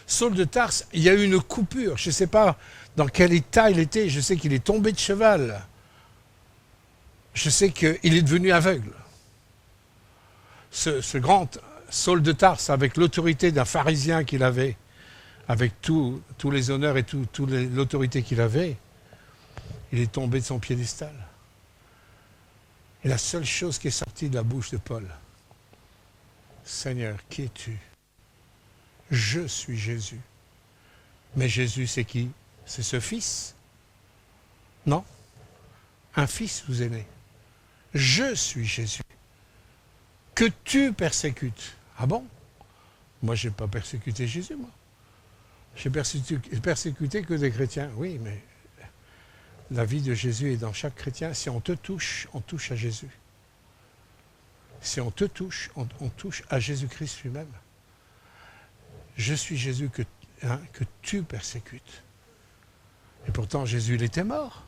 Saul de Tarse, il y a eu une coupure. Je ne sais pas dans quel état il était. Je sais qu'il est tombé de cheval. Je sais qu'il est devenu aveugle. Ce grand Saul de Tarse, avec l'autorité d'un pharisien qu'il avait, avec tous les honneurs et toute l'autorité qu'il avait, il est tombé de son piédestal. Et la seule chose qui est sortie de la bouche de Paul, Seigneur, qui es-tu? Je suis Jésus. Mais Jésus, c'est qui? C'est ce fils? Non. Un fils vous est né. Je suis Jésus. Que tu persécutes. Ah bon? Moi, je n'ai pas persécuté Jésus, moi. J'ai persécuté que des chrétiens. Oui, mais la vie de Jésus est dans chaque chrétien. Si on te touche, on touche à Jésus. Si on te touche, on touche à Jésus-Christ lui-même. Je suis Jésus que tu persécutes. Et pourtant, Jésus, il était mort.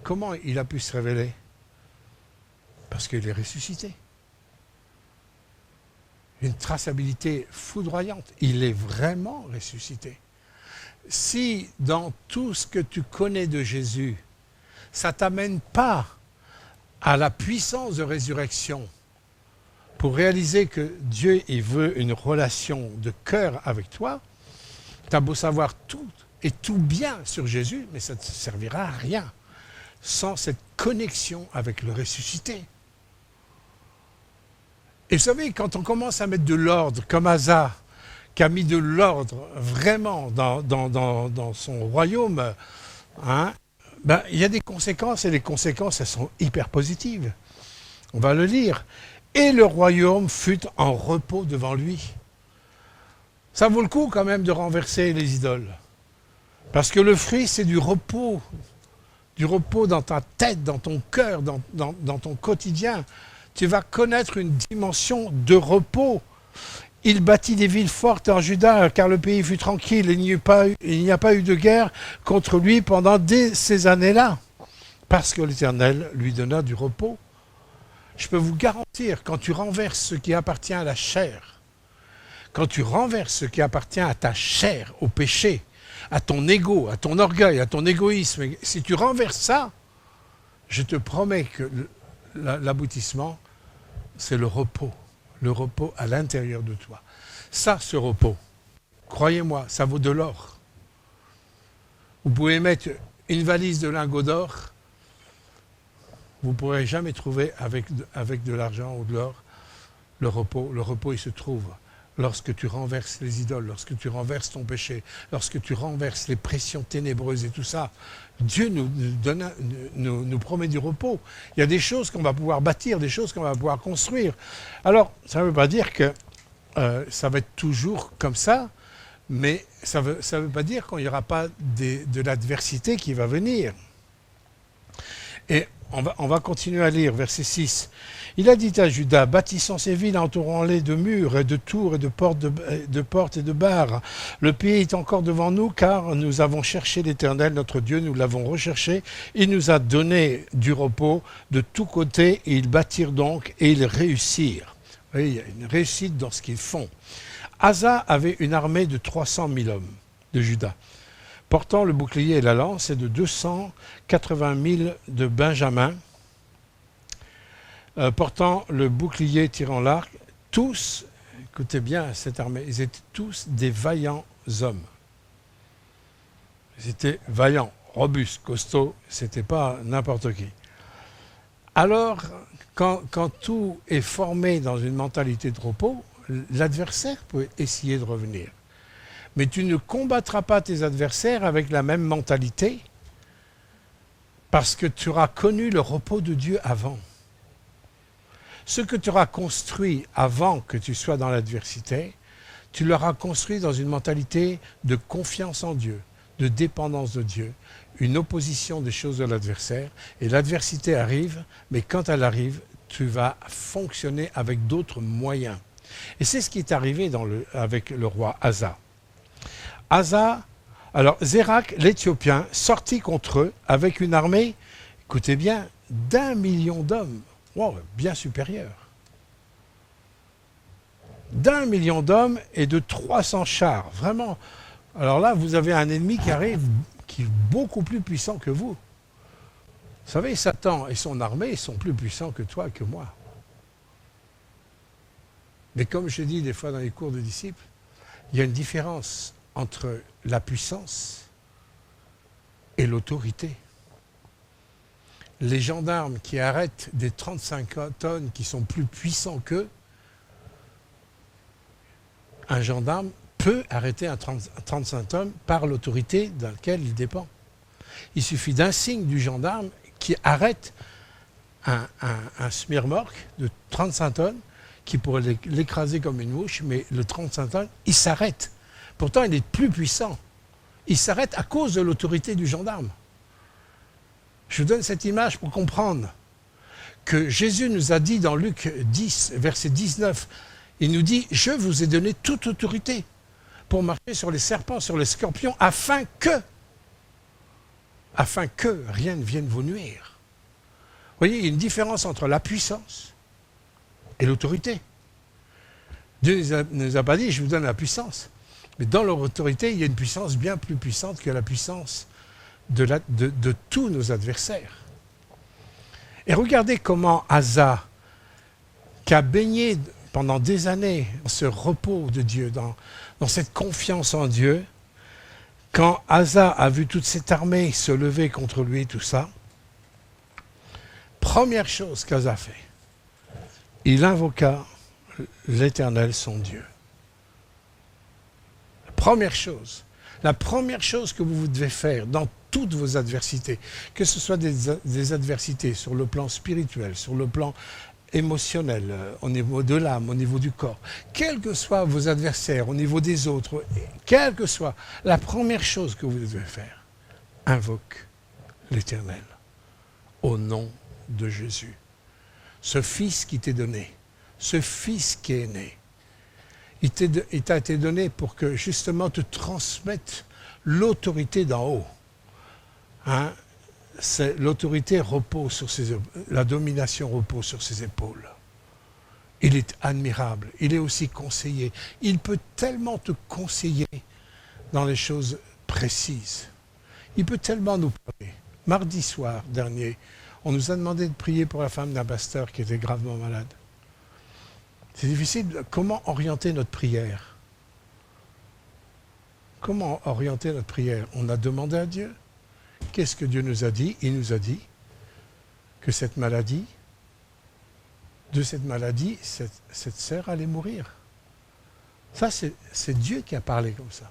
Comment il a pu se révéler? Parce qu'il est ressuscité. Une traçabilité foudroyante. Il est vraiment ressuscité. Si dans tout ce que tu connais de Jésus, ça ne t'amène pas à la puissance de résurrection, pour réaliser que Dieu il veut une relation de cœur avec toi, tu as beau savoir tout et tout bien sur Jésus, mais ça ne te servira à rien sans cette connexion avec le ressuscité. Et vous savez, quand on commence à mettre de l'ordre, comme Asa, qui a mis de l'ordre vraiment dans son royaume, hein, ben, il y a des conséquences, et les conséquences, elles sont hyper positives. On va le lire. Et le royaume fut en repos devant lui. Ça vaut le coup quand même de renverser les idoles. Parce que le fruit, c'est du repos. Du repos dans ta tête, dans ton cœur, dans ton quotidien. Tu vas connaître une dimension de repos. Il bâtit des villes fortes en Juda, car le pays fut tranquille. Il n'y a pas eu de guerre contre lui pendant ces années-là. Parce que l'Éternel lui donna du repos. Je peux vous garantir, quand tu renverses ce qui appartient à la chair, quand tu renverses ce qui appartient à ta chair, au péché, à ton ego, à ton orgueil, à ton égoïsme, si tu renverses ça, je te promets que l'aboutissement, c'est le repos à l'intérieur de toi. Ça, ce repos, croyez-moi, ça vaut de l'or. Vous pouvez mettre une valise de lingots d'or, vous ne pourrez jamais trouver avec de l'argent ou de l'or le repos. Le repos, il se trouve lorsque tu renverses les idoles, lorsque tu renverses ton péché, lorsque tu renverses les pressions ténébreuses et tout ça. Dieu nous promet du repos. Il y a des choses qu'on va pouvoir bâtir, des choses qu'on va pouvoir construire. Alors, ça ne veut pas dire que ça va être toujours comme ça, mais ça veut pas dire qu'il n'y aura pas de l'adversité qui va venir. Et on va continuer à lire, verset 6. Il a dit à Judas, bâtissons ces villes, entourons-les de murs et de tours et de portes et de barres. Le pays est encore devant nous, car nous avons cherché l'Éternel, notre Dieu, nous l'avons recherché. Il nous a donné du repos de tous côtés, et ils bâtirent donc, et ils réussirent. Vous voyez, il y a une réussite dans ce qu'ils font. Asa avait une armée de 300 000 hommes de Juda, portant le bouclier et la lance, et de 280 000 de Benjamin, portant le bouclier, tirant l'arc. Tous, écoutez bien cette armée, ils étaient tous des vaillants hommes. Ils étaient vaillants, robustes, costauds, c'était pas n'importe qui. Alors, quand tout est formé dans une mentalité de repos, l'adversaire peut essayer de revenir. Mais tu ne combattras pas tes adversaires avec la même mentalité parce que tu auras connu le repos de Dieu avant. Ce que tu auras construit avant que tu sois dans l'adversité, tu l'auras construit dans une mentalité de confiance en Dieu, de dépendance de Dieu, une opposition des choses de l'adversaire. Et l'adversité arrive, mais quand elle arrive, tu vas fonctionner avec d'autres moyens. Et c'est ce qui est arrivé avec le roi Asa. Alors Zérak, l'Éthiopien, sortit contre eux avec une armée, écoutez bien, d'1 million d'hommes. Wow, bien supérieur. D'1 million d'hommes et de 300 chars. Vraiment. Alors là, vous avez un ennemi qui arrive, qui est beaucoup plus puissant que vous. Vous savez, Satan et son armée sont plus puissants que toi et que moi. Mais comme je dis des fois dans les cours de disciples, il y a une différence entre la puissance et l'autorité. Les gendarmes qui arrêtent des 35 tonnes qui sont plus puissants qu'eux, un gendarme peut arrêter un 35 tonnes par l'autorité dans laquelle il dépend. Il suffit d'un signe du gendarme qui arrête un smirmorque de 35 tonnes qui pourrait l'écraser comme une mouche, mais le 35 tonnes, il s'arrête. Pourtant, il est plus puissant. Il s'arrête à cause de l'autorité du gendarme. Je vous donne cette image pour comprendre que Jésus nous a dit dans Luc 10, verset 19, il nous dit « Je vous ai donné toute autorité pour marcher sur les serpents, sur les scorpions, afin que rien ne vienne vous nuire. » Vous voyez, il y a une différence entre la puissance et l'autorité. Dieu ne nous a pas dit « Je vous donne la puissance ». Mais dans leur autorité, il y a une puissance bien plus puissante que la puissance de tous nos adversaires. Et regardez comment Asa, qui a baigné pendant des années dans ce repos de Dieu, dans cette confiance en Dieu, quand Asa a vu toute cette armée se lever contre lui, tout ça, première chose qu'Asa fait, il invoqua l'Éternel son Dieu. La première chose que vous devez faire dans toutes vos adversités, que ce soit des adversités sur le plan spirituel, sur le plan émotionnel, au niveau de l'âme, au niveau du corps, quels que soient vos adversaires, au niveau des autres, quelle que soit, la première chose que vous devez faire, invoque l'Éternel au nom de Jésus. Ce Fils qui t'est donné, ce Fils qui est né, il t'a été donné pour que justement te transmette l'autorité d'en haut. Hein? L'autorité repose sur ses épaules, la domination repose sur ses épaules. Il est admirable, il est aussi conseiller. Il peut tellement te conseiller dans les choses précises. Il peut tellement nous parler. Mardi soir dernier, on nous a demandé de prier pour la femme d'un pasteur qui était gravement malade. C'est difficile. Comment orienter notre prière? Comment orienter notre prière? On a demandé à Dieu. Qu'est-ce que Dieu nous a dit? Il nous a dit que de cette maladie, cette sœur allait mourir. Ça, c'est Dieu qui a parlé comme ça.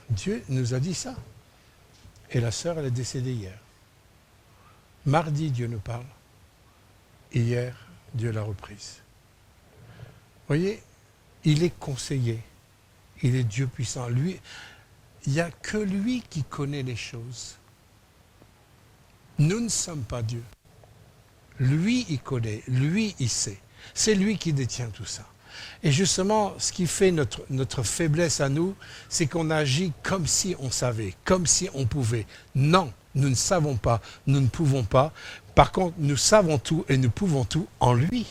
Dieu nous a dit ça. Et la sœur, elle est décédée hier. Mardi, Dieu nous parle. Hier, Dieu l'a reprise. Vous voyez, il est conseiller. Il est Dieu puissant. Lui, il n'y a que lui qui connaît les choses. Nous ne sommes pas Dieu. Lui, il connaît. Lui, il sait. C'est lui qui détient tout ça. Et justement, ce qui fait notre faiblesse à nous, c'est qu'on agit comme si on savait, comme si on pouvait. Non, nous ne savons pas, nous ne pouvons pas. Par contre, nous savons tout et nous pouvons tout en lui.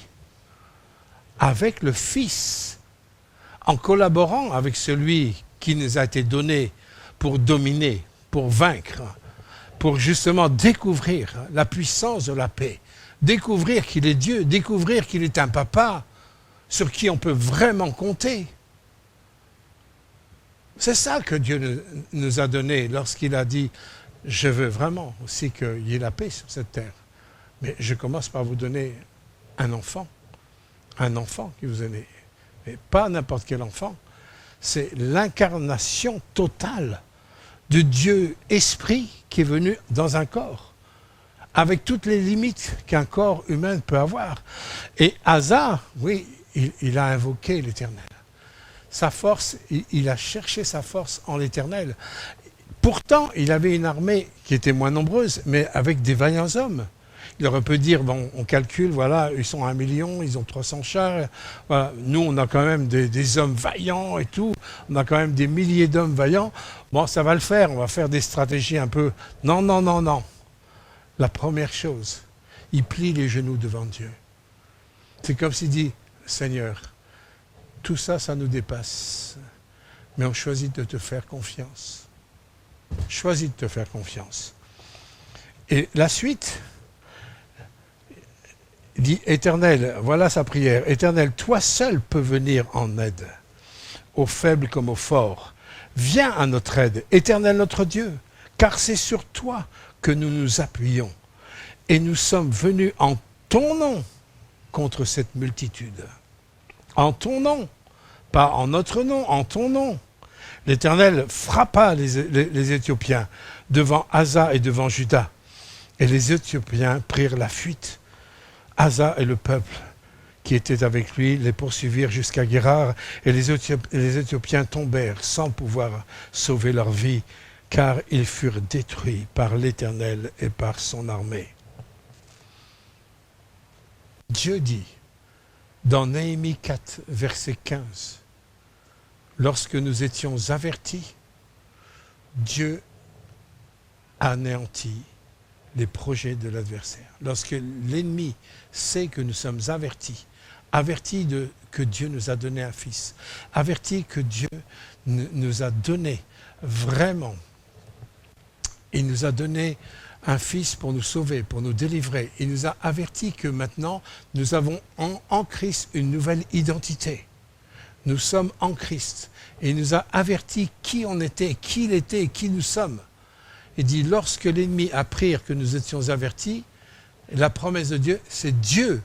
Avec le Fils, en collaborant avec celui qui nous a été donné pour dominer, pour vaincre, pour justement découvrir la puissance de la paix, découvrir qu'il est Dieu, découvrir qu'il est un papa sur qui on peut vraiment compter. C'est ça que Dieu nous a donné lorsqu'il a dit « Je veux vraiment aussi qu'il y ait la paix sur cette terre. Mais je commence par vous donner un enfant qui vous est né. Mais pas n'importe quel enfant. C'est l'incarnation totale de Dieu Esprit qui est venu dans un corps, avec toutes les limites qu'un corps humain peut avoir. Et Asa, oui, il a invoqué l'Éternel. Sa force, il a cherché sa force en l'Éternel. Pourtant, il avait une armée qui était moins nombreuse, mais avec des vaillants hommes. Il aurait pu dire, bon, on calcule, voilà, ils sont 1 million, ils ont 300 chars. Voilà. Nous, on a quand même des hommes vaillants et tout. On a quand même des milliers d'hommes vaillants. Bon, ça va le faire, on va faire des stratégies un peu... Non, non, non, non. La première chose, il plie les genoux devant Dieu. C'est comme s'il dit, Seigneur, tout ça, ça nous dépasse. Mais on choisit de te faire confiance. Choisis de te faire confiance. Et la suite... Il dit, Éternel, voilà sa prière, Éternel, toi seul peux venir en aide, aux faibles comme aux forts. Viens à notre aide, Éternel notre Dieu, car c'est sur toi que nous nous appuyons. Et nous sommes venus en ton nom contre cette multitude. En ton nom, pas en notre nom, en ton nom. L'Éternel frappa les Éthiopiens devant Asa et devant Juda. Et les Éthiopiens prirent la fuite. Asa et le peuple qui était avec lui les poursuivirent jusqu'à Guérar, et les Éthiopiens tombèrent sans pouvoir sauver leur vie, car ils furent détruits par l'Éternel et par son armée. Dieu dit, dans Néhémie 4, verset 15, lorsque nous étions avertis, Dieu anéantit les projets de l'adversaire. Lorsque l'ennemi sait que nous sommes avertis que Dieu nous a donné un fils, avertis que Dieu nous a donné vraiment, il nous a donné un fils pour nous sauver, pour nous délivrer. Il nous a avertis que maintenant, nous avons en Christ une nouvelle identité. Nous sommes en Christ. Et il nous a avertis qui on était, qui il était et qui nous sommes. Il dit, lorsque l'ennemi apprit que nous étions avertis, la promesse de Dieu, c'est Dieu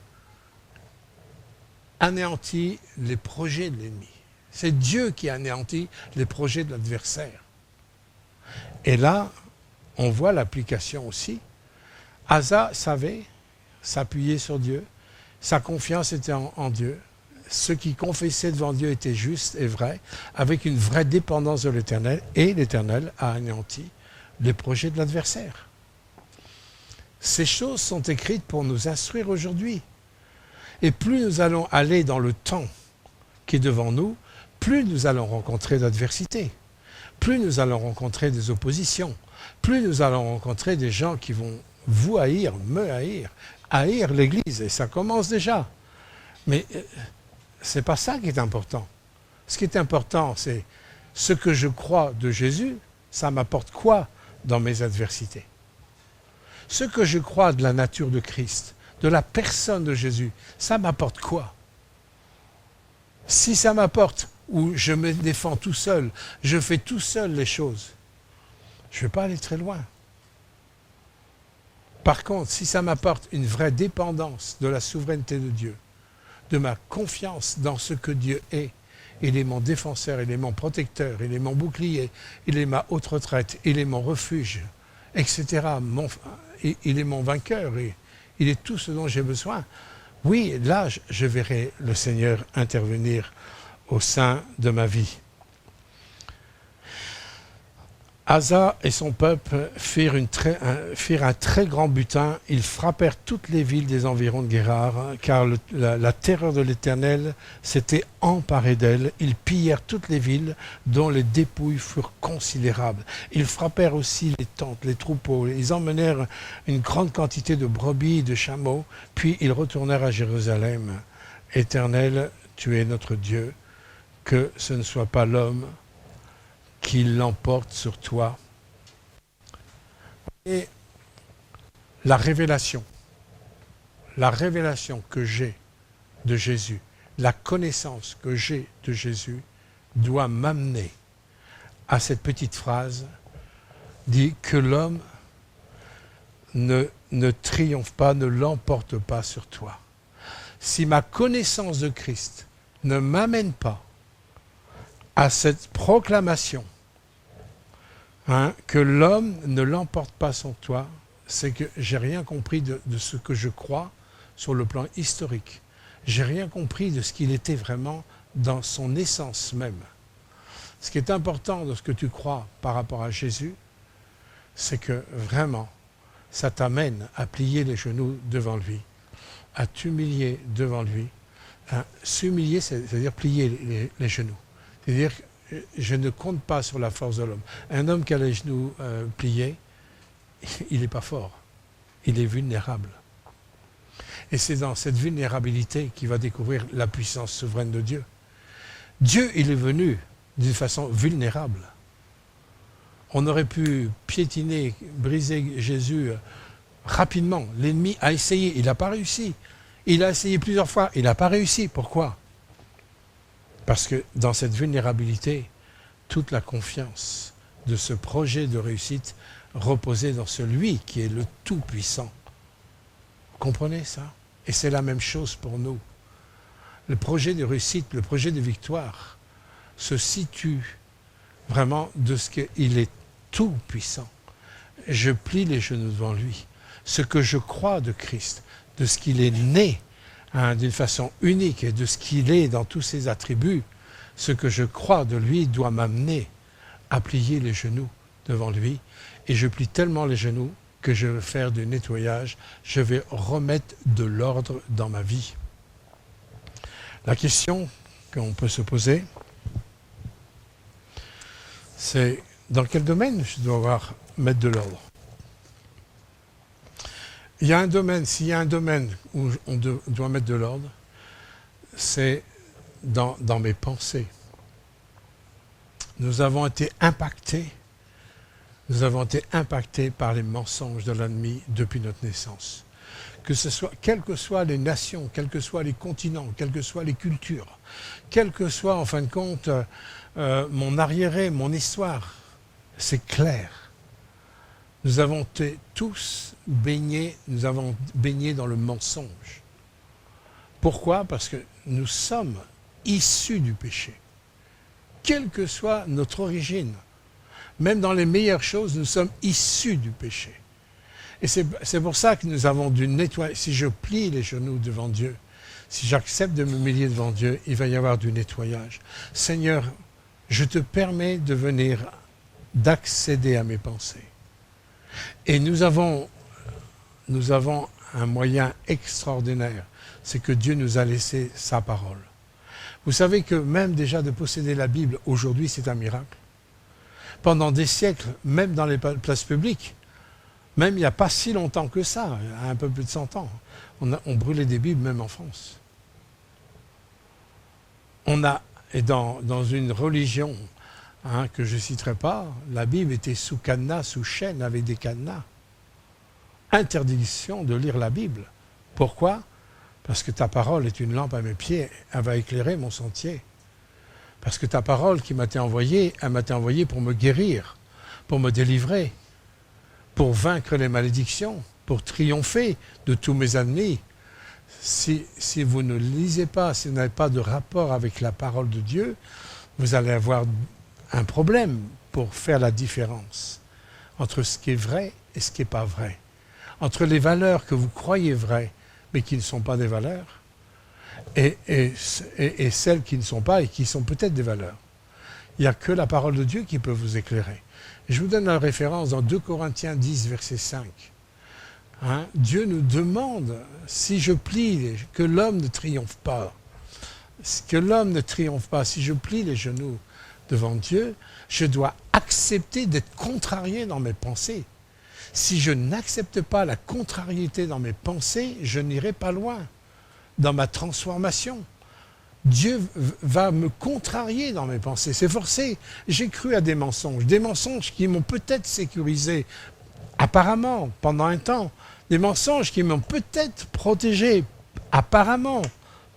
anéantit les projets de l'ennemi. C'est Dieu qui anéantit les projets de l'adversaire. Et là, on voit l'application aussi. Asa savait, s'appuyait sur Dieu, sa confiance était en Dieu. Ce qui confessait devant Dieu était juste et vrai, avec une vraie dépendance de l'Éternel, et l'Éternel a anéanti les projets de l'adversaire. Ces choses sont écrites pour nous instruire aujourd'hui. Et plus nous allons aller dans le temps qui est devant nous, plus nous allons rencontrer d'adversité, plus nous allons rencontrer des oppositions, plus nous allons rencontrer des gens qui vont vous haïr, me haïr l'Église, et ça commence déjà. Mais c'est pas ça qui est important. Ce qui est important, c'est ce que je crois de Jésus, ça m'apporte quoi dans mes adversités? Ce que je crois de la nature de Christ, de la personne de Jésus, ça m'apporte quoi? Si ça m'apporte, ou je me défends tout seul, je fais tout seul les choses, je ne vais pas aller très loin. Par contre, si ça m'apporte une vraie dépendance de la souveraineté de Dieu, de ma confiance dans ce que Dieu est, il est mon défenseur, il est mon protecteur, il est mon bouclier, il est ma haute retraite, il est mon refuge, etc. Il est mon vainqueur, et il est tout ce dont j'ai besoin. Oui, là, je verrai le Seigneur intervenir au sein de ma vie. Asa et son peuple firent un très grand butin. Ils frappèrent toutes les villes des environs de Guérar, car la terreur de l'Éternel s'était emparée d'elles. Ils pillèrent toutes les villes, dont les dépouilles furent considérables. Ils frappèrent aussi les tentes, les troupeaux. Ils emmenèrent une grande quantité de brebis et de chameaux, puis ils retournèrent à Jérusalem. Éternel, tu es notre Dieu, que ce ne soit pas l'homme qui l'emporte sur toi. Et la révélation que j'ai de Jésus, la connaissance que j'ai de Jésus doit m'amener à cette petite phrase, dit que l'homme ne triomphe pas, ne l'emporte pas sur toi. Si ma connaissance de Christ ne m'amène pas à cette proclamation que l'homme ne l'emporte pas sur toi, c'est que j'ai rien compris de ce que je crois sur le plan historique. J'ai rien compris de ce qu'il était vraiment dans son essence même. Ce qui est important de ce que tu crois par rapport à Jésus, c'est que vraiment, ça t'amène à plier les genoux devant lui, à t'humilier devant lui. S'humilier, c'est-à-dire plier les genoux. C'est-à-dire que je ne compte pas sur la force de l'homme. Un homme qui a les genoux pliés, il n'est pas fort. Il est vulnérable. Et c'est dans cette vulnérabilité qu'il va découvrir la puissance souveraine de Dieu. Dieu, il est venu d'une façon vulnérable. On aurait pu piétiner, briser Jésus rapidement. L'ennemi a essayé, il n'a pas réussi. Il a essayé plusieurs fois, il n'a pas réussi. Pourquoi ? Parce que dans cette vulnérabilité, toute la confiance de ce projet de réussite reposait dans celui qui est le Tout-Puissant. Vous comprenez ça? Et c'est la même chose pour nous. Le projet de réussite, le projet de victoire se situe vraiment de ce qu'il est Tout-Puissant. Je plie les genoux devant lui. Ce que je crois de Christ, de ce qu'il est né d'une façon unique et de ce qu'il est dans tous ses attributs, ce que je crois de lui doit m'amener à plier les genoux devant lui. Et je plie tellement les genoux que je vais faire du nettoyage, je vais remettre de l'ordre dans ma vie. La question qu'on peut se poser, c'est dans quel domaine je dois mettre de l'ordre? Il y a un domaine, s'il y a un domaine où on doit mettre de l'ordre, c'est dans mes pensées. Nous avons été impactés par les mensonges de l'ennemi depuis notre naissance. Que ce soit, quelles que soient les nations, quels que soient les continents, quelles que soient les cultures, quel que soit en fin de compte mon arriéré, mon histoire, c'est clair. Nous avons été tous baignés dans le mensonge. Pourquoi? Parce que nous sommes issus du péché. Quelle que soit notre origine, même dans les meilleures choses, nous sommes issus du péché. Et c'est pour ça que nous avons dû nettoyer. Si je plie les genoux devant Dieu, si j'accepte de m'humilier devant Dieu, il va y avoir du nettoyage. Seigneur, je te permets de venir, d'accéder à mes pensées. Et nous avons un moyen extraordinaire, c'est que Dieu nous a laissé sa parole. Vous savez que même déjà de posséder la Bible, aujourd'hui, c'est un miracle. Pendant des siècles, même dans les places publiques, même il n'y a pas si longtemps que ça, un peu plus de 100 ans, on brûlait des Bibles même en France. Et dans une religion que je ne citerai pas, la Bible était sous cadenas, sous chaîne, avec des cadenas. Interdiction de lire la Bible. Pourquoi? Parce que ta parole est une lampe à mes pieds, elle va éclairer mon sentier. Parce que ta parole qui m'a été envoyée, elle m'a été envoyée pour me guérir, pour me délivrer, pour vaincre les malédictions, pour triompher de tous mes ennemis. Si vous ne lisez pas, si vous n'avez pas de rapport avec la parole de Dieu, vous allez avoir un problème pour faire la différence entre ce qui est vrai et ce qui n'est pas vrai. Entre les valeurs que vous croyez vraies, mais qui ne sont pas des valeurs, et celles qui ne sont pas et qui sont peut-être des valeurs. Il n'y a que la parole de Dieu qui peut vous éclairer. Et je vous donne la référence dans 2 Corinthiens 10, verset 5. Dieu nous demande, si je plie, que l'homme ne triomphe pas. Que l'homme ne triomphe pas. Si je plie les genoux devant Dieu, je dois accepter d'être contrarié dans mes pensées. Si je n'accepte pas la contrariété dans mes pensées, je n'irai pas loin dans ma transformation. Dieu va me contrarier dans mes pensées. C'est forcé. J'ai cru à des mensonges qui m'ont peut-être sécurisé, apparemment, pendant un temps. Des mensonges qui m'ont peut-être protégé, apparemment,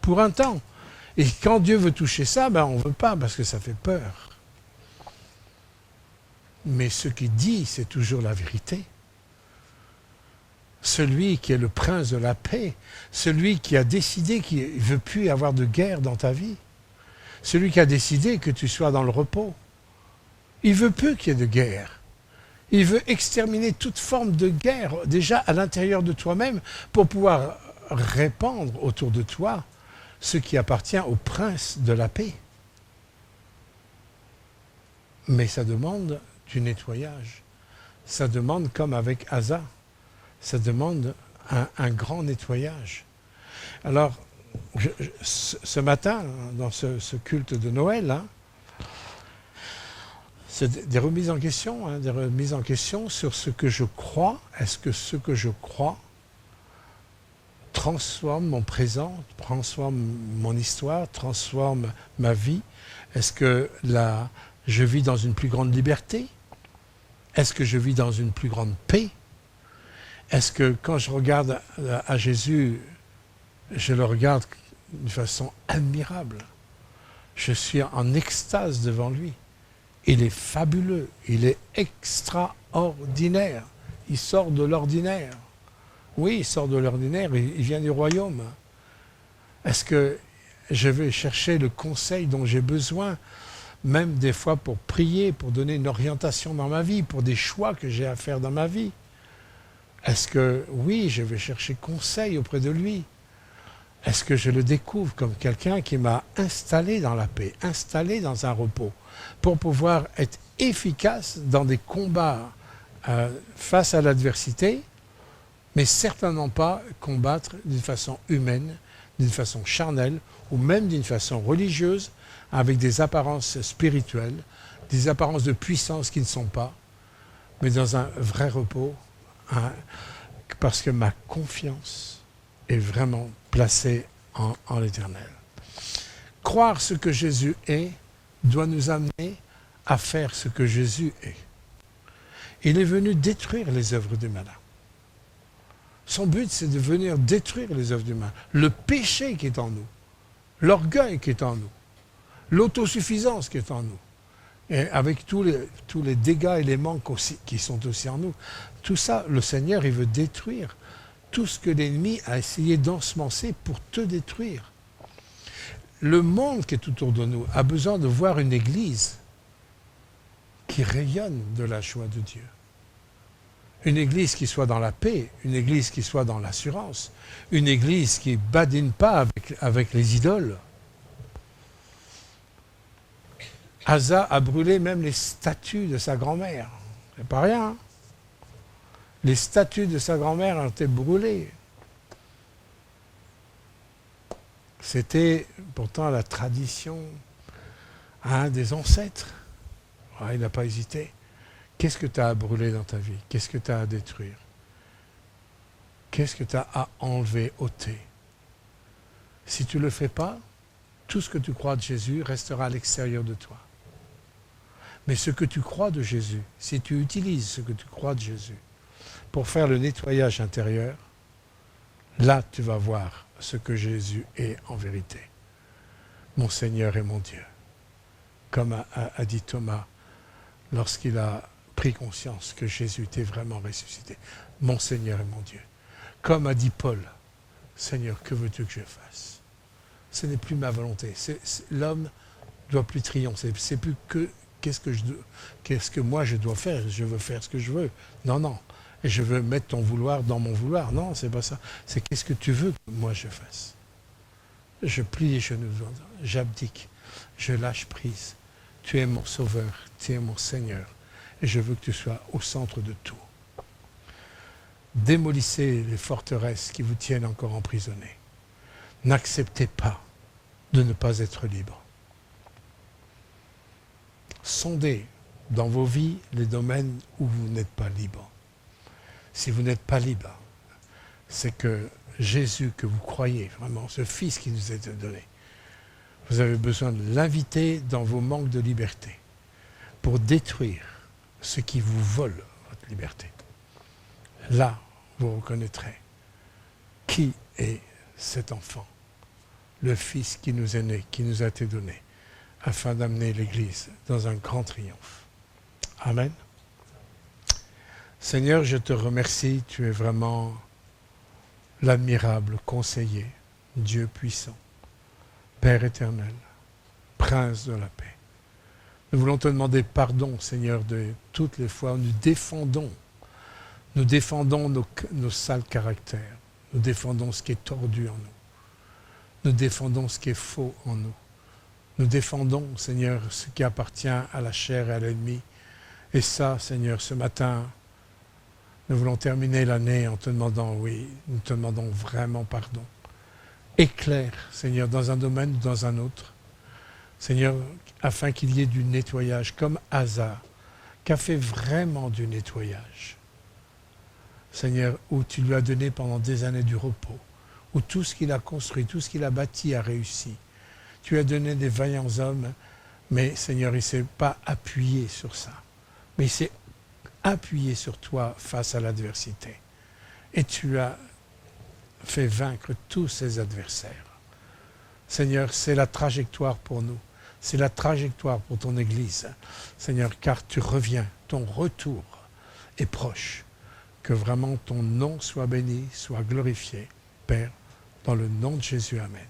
pour un temps. Et quand Dieu veut toucher ça, on ne veut pas parce que ça fait peur. Mais ce qu'il dit, c'est toujours la vérité. Celui qui est le prince de la paix, celui qui a décidé qu'il ne veut plus y avoir de guerre dans ta vie, celui qui a décidé que tu sois dans le repos. Il ne veut plus qu'il y ait de guerre. Il veut exterminer toute forme de guerre, déjà à l'intérieur de toi-même, pour pouvoir répandre autour de toi ce qui appartient au prince de la paix. Mais ça demande du nettoyage. Ça demande, comme avec Asa, ça demande un grand nettoyage. Alors, ce matin, dans ce culte de Noël, c'est des remises en question, sur ce que je crois. Est-ce que ce que je crois transforme mon présent, transforme mon histoire, transforme ma vie? Est-ce que je vis dans une plus grande liberté? Est-ce que je vis dans une plus grande paix? Est-ce que quand je regarde à Jésus, je le regarde d'une façon admirable? Je suis en extase devant lui. Il est fabuleux, il est extraordinaire. Il sort de l'ordinaire. Oui, il sort de l'ordinaire, il vient du royaume. Est-ce que je vais chercher le conseil dont j'ai besoin, même des fois pour prier, pour donner une orientation dans ma vie, pour des choix que j'ai à faire dans ma vie? Est-ce que, oui, je vais chercher conseil auprès de lui? Est-ce que je le découvre comme quelqu'un qui m'a installé dans la paix, installé dans un repos, pour pouvoir être efficace dans des combats face à l'adversité, mais certainement pas combattre d'une façon humaine, d'une façon charnelle, ou même d'une façon religieuse, avec des apparences spirituelles, des apparences de puissance qui ne sont pas, mais dans un vrai repos, parce que ma confiance est vraiment placée en l'Éternel. Croire ce que Jésus est doit nous amener à faire ce que Jésus est. Il est venu détruire les œuvres du malin. Son but, c'est de venir détruire les œuvres du malin. Le péché qui est en nous, l'orgueil qui est en nous, l'autosuffisance qui est en nous, et avec tous les dégâts et les manques aussi, qui sont aussi en nous. Tout ça, le Seigneur, il veut détruire tout ce que l'ennemi a essayé d'ensemencer pour te détruire. Le monde qui est autour de nous a besoin de voir une église qui rayonne de la joie de Dieu. Une église qui soit dans la paix, une église qui soit dans l'assurance, une église qui ne badine pas avec les idoles. Asa a brûlé même les statues de sa grand-mère. C'est pas rien. Hein? Les statues de sa grand-mère ont été brûlées. C'était pourtant la tradition des ancêtres. Il n'a pas hésité. Qu'est-ce que tu as à brûler dans ta vie? Qu'est-ce que tu as à détruire? Qu'est-ce que tu as à enlever, ôter? Si tu ne le fais pas, tout ce que tu crois de Jésus restera à l'extérieur de toi. Mais ce que tu crois de Jésus, si tu utilises ce que tu crois de Jésus pour faire le nettoyage intérieur, là tu vas voir ce que Jésus est en vérité. Mon Seigneur et mon Dieu. Comme a dit Thomas lorsqu'il a pris conscience que Jésus était vraiment ressuscité. Mon Seigneur et mon Dieu. Comme a dit Paul, Seigneur, que veux-tu que je fasse? Ce n'est plus ma volonté. L'homme ne doit plus triompher. C'est plus que qu'est-ce que moi je dois faire. Je veux faire ce que je veux. Non, non. Et je veux mettre ton vouloir dans mon vouloir. Non, c'est pas ça. C'est qu'est-ce que tu veux que moi je fasse. Je plie les genoux, j'abdique, je lâche prise. Tu es mon sauveur, tu es mon Seigneur. Et je veux que tu sois au centre de tout. Démolissez les forteresses qui vous tiennent encore emprisonnés. N'acceptez pas de ne pas être libre. Sondez dans vos vies les domaines où vous n'êtes pas libre. Si vous n'êtes pas libre, c'est que Jésus que vous croyez, vraiment, ce Fils qui nous a été donné, vous avez besoin de l'inviter dans vos manques de liberté pour détruire ce qui vous vole votre liberté. Là, vous reconnaîtrez qui est cet enfant, le Fils qui nous est né, qui nous a été donné, afin d'amener l'Église dans un grand triomphe. Amen. Seigneur, je te remercie, tu es vraiment l'admirable conseiller, Dieu puissant, Père éternel, Prince de la paix. Nous voulons te demander pardon, Seigneur, de toutes les fois où nous défendons nos sales caractères, nous défendons ce qui est tordu en nous, nous défendons ce qui est faux en nous, nous défendons, Seigneur, ce qui appartient à la chair et à l'ennemi. Et ça, Seigneur, ce matin, nous voulons terminer l'année en te demandant, oui, nous te demandons vraiment pardon. Éclaire, Seigneur, dans un domaine ou dans un autre. Seigneur, afin qu'il y ait du nettoyage, comme Asa, qui a fait vraiment du nettoyage. Seigneur, où tu lui as donné pendant des années du repos, où tout ce qu'il a construit, tout ce qu'il a bâti a réussi. Tu as donné des vaillants hommes, mais Seigneur, il ne s'est pas appuyé sur ça. Mais il s'est appuyé sur toi face à l'adversité. Et tu as fait vaincre tous ses adversaires. Seigneur, c'est la trajectoire pour nous. C'est la trajectoire pour ton Église. Seigneur, car tu reviens, ton retour est proche. Que vraiment ton nom soit béni, soit glorifié. Père, dans le nom de Jésus, Amen.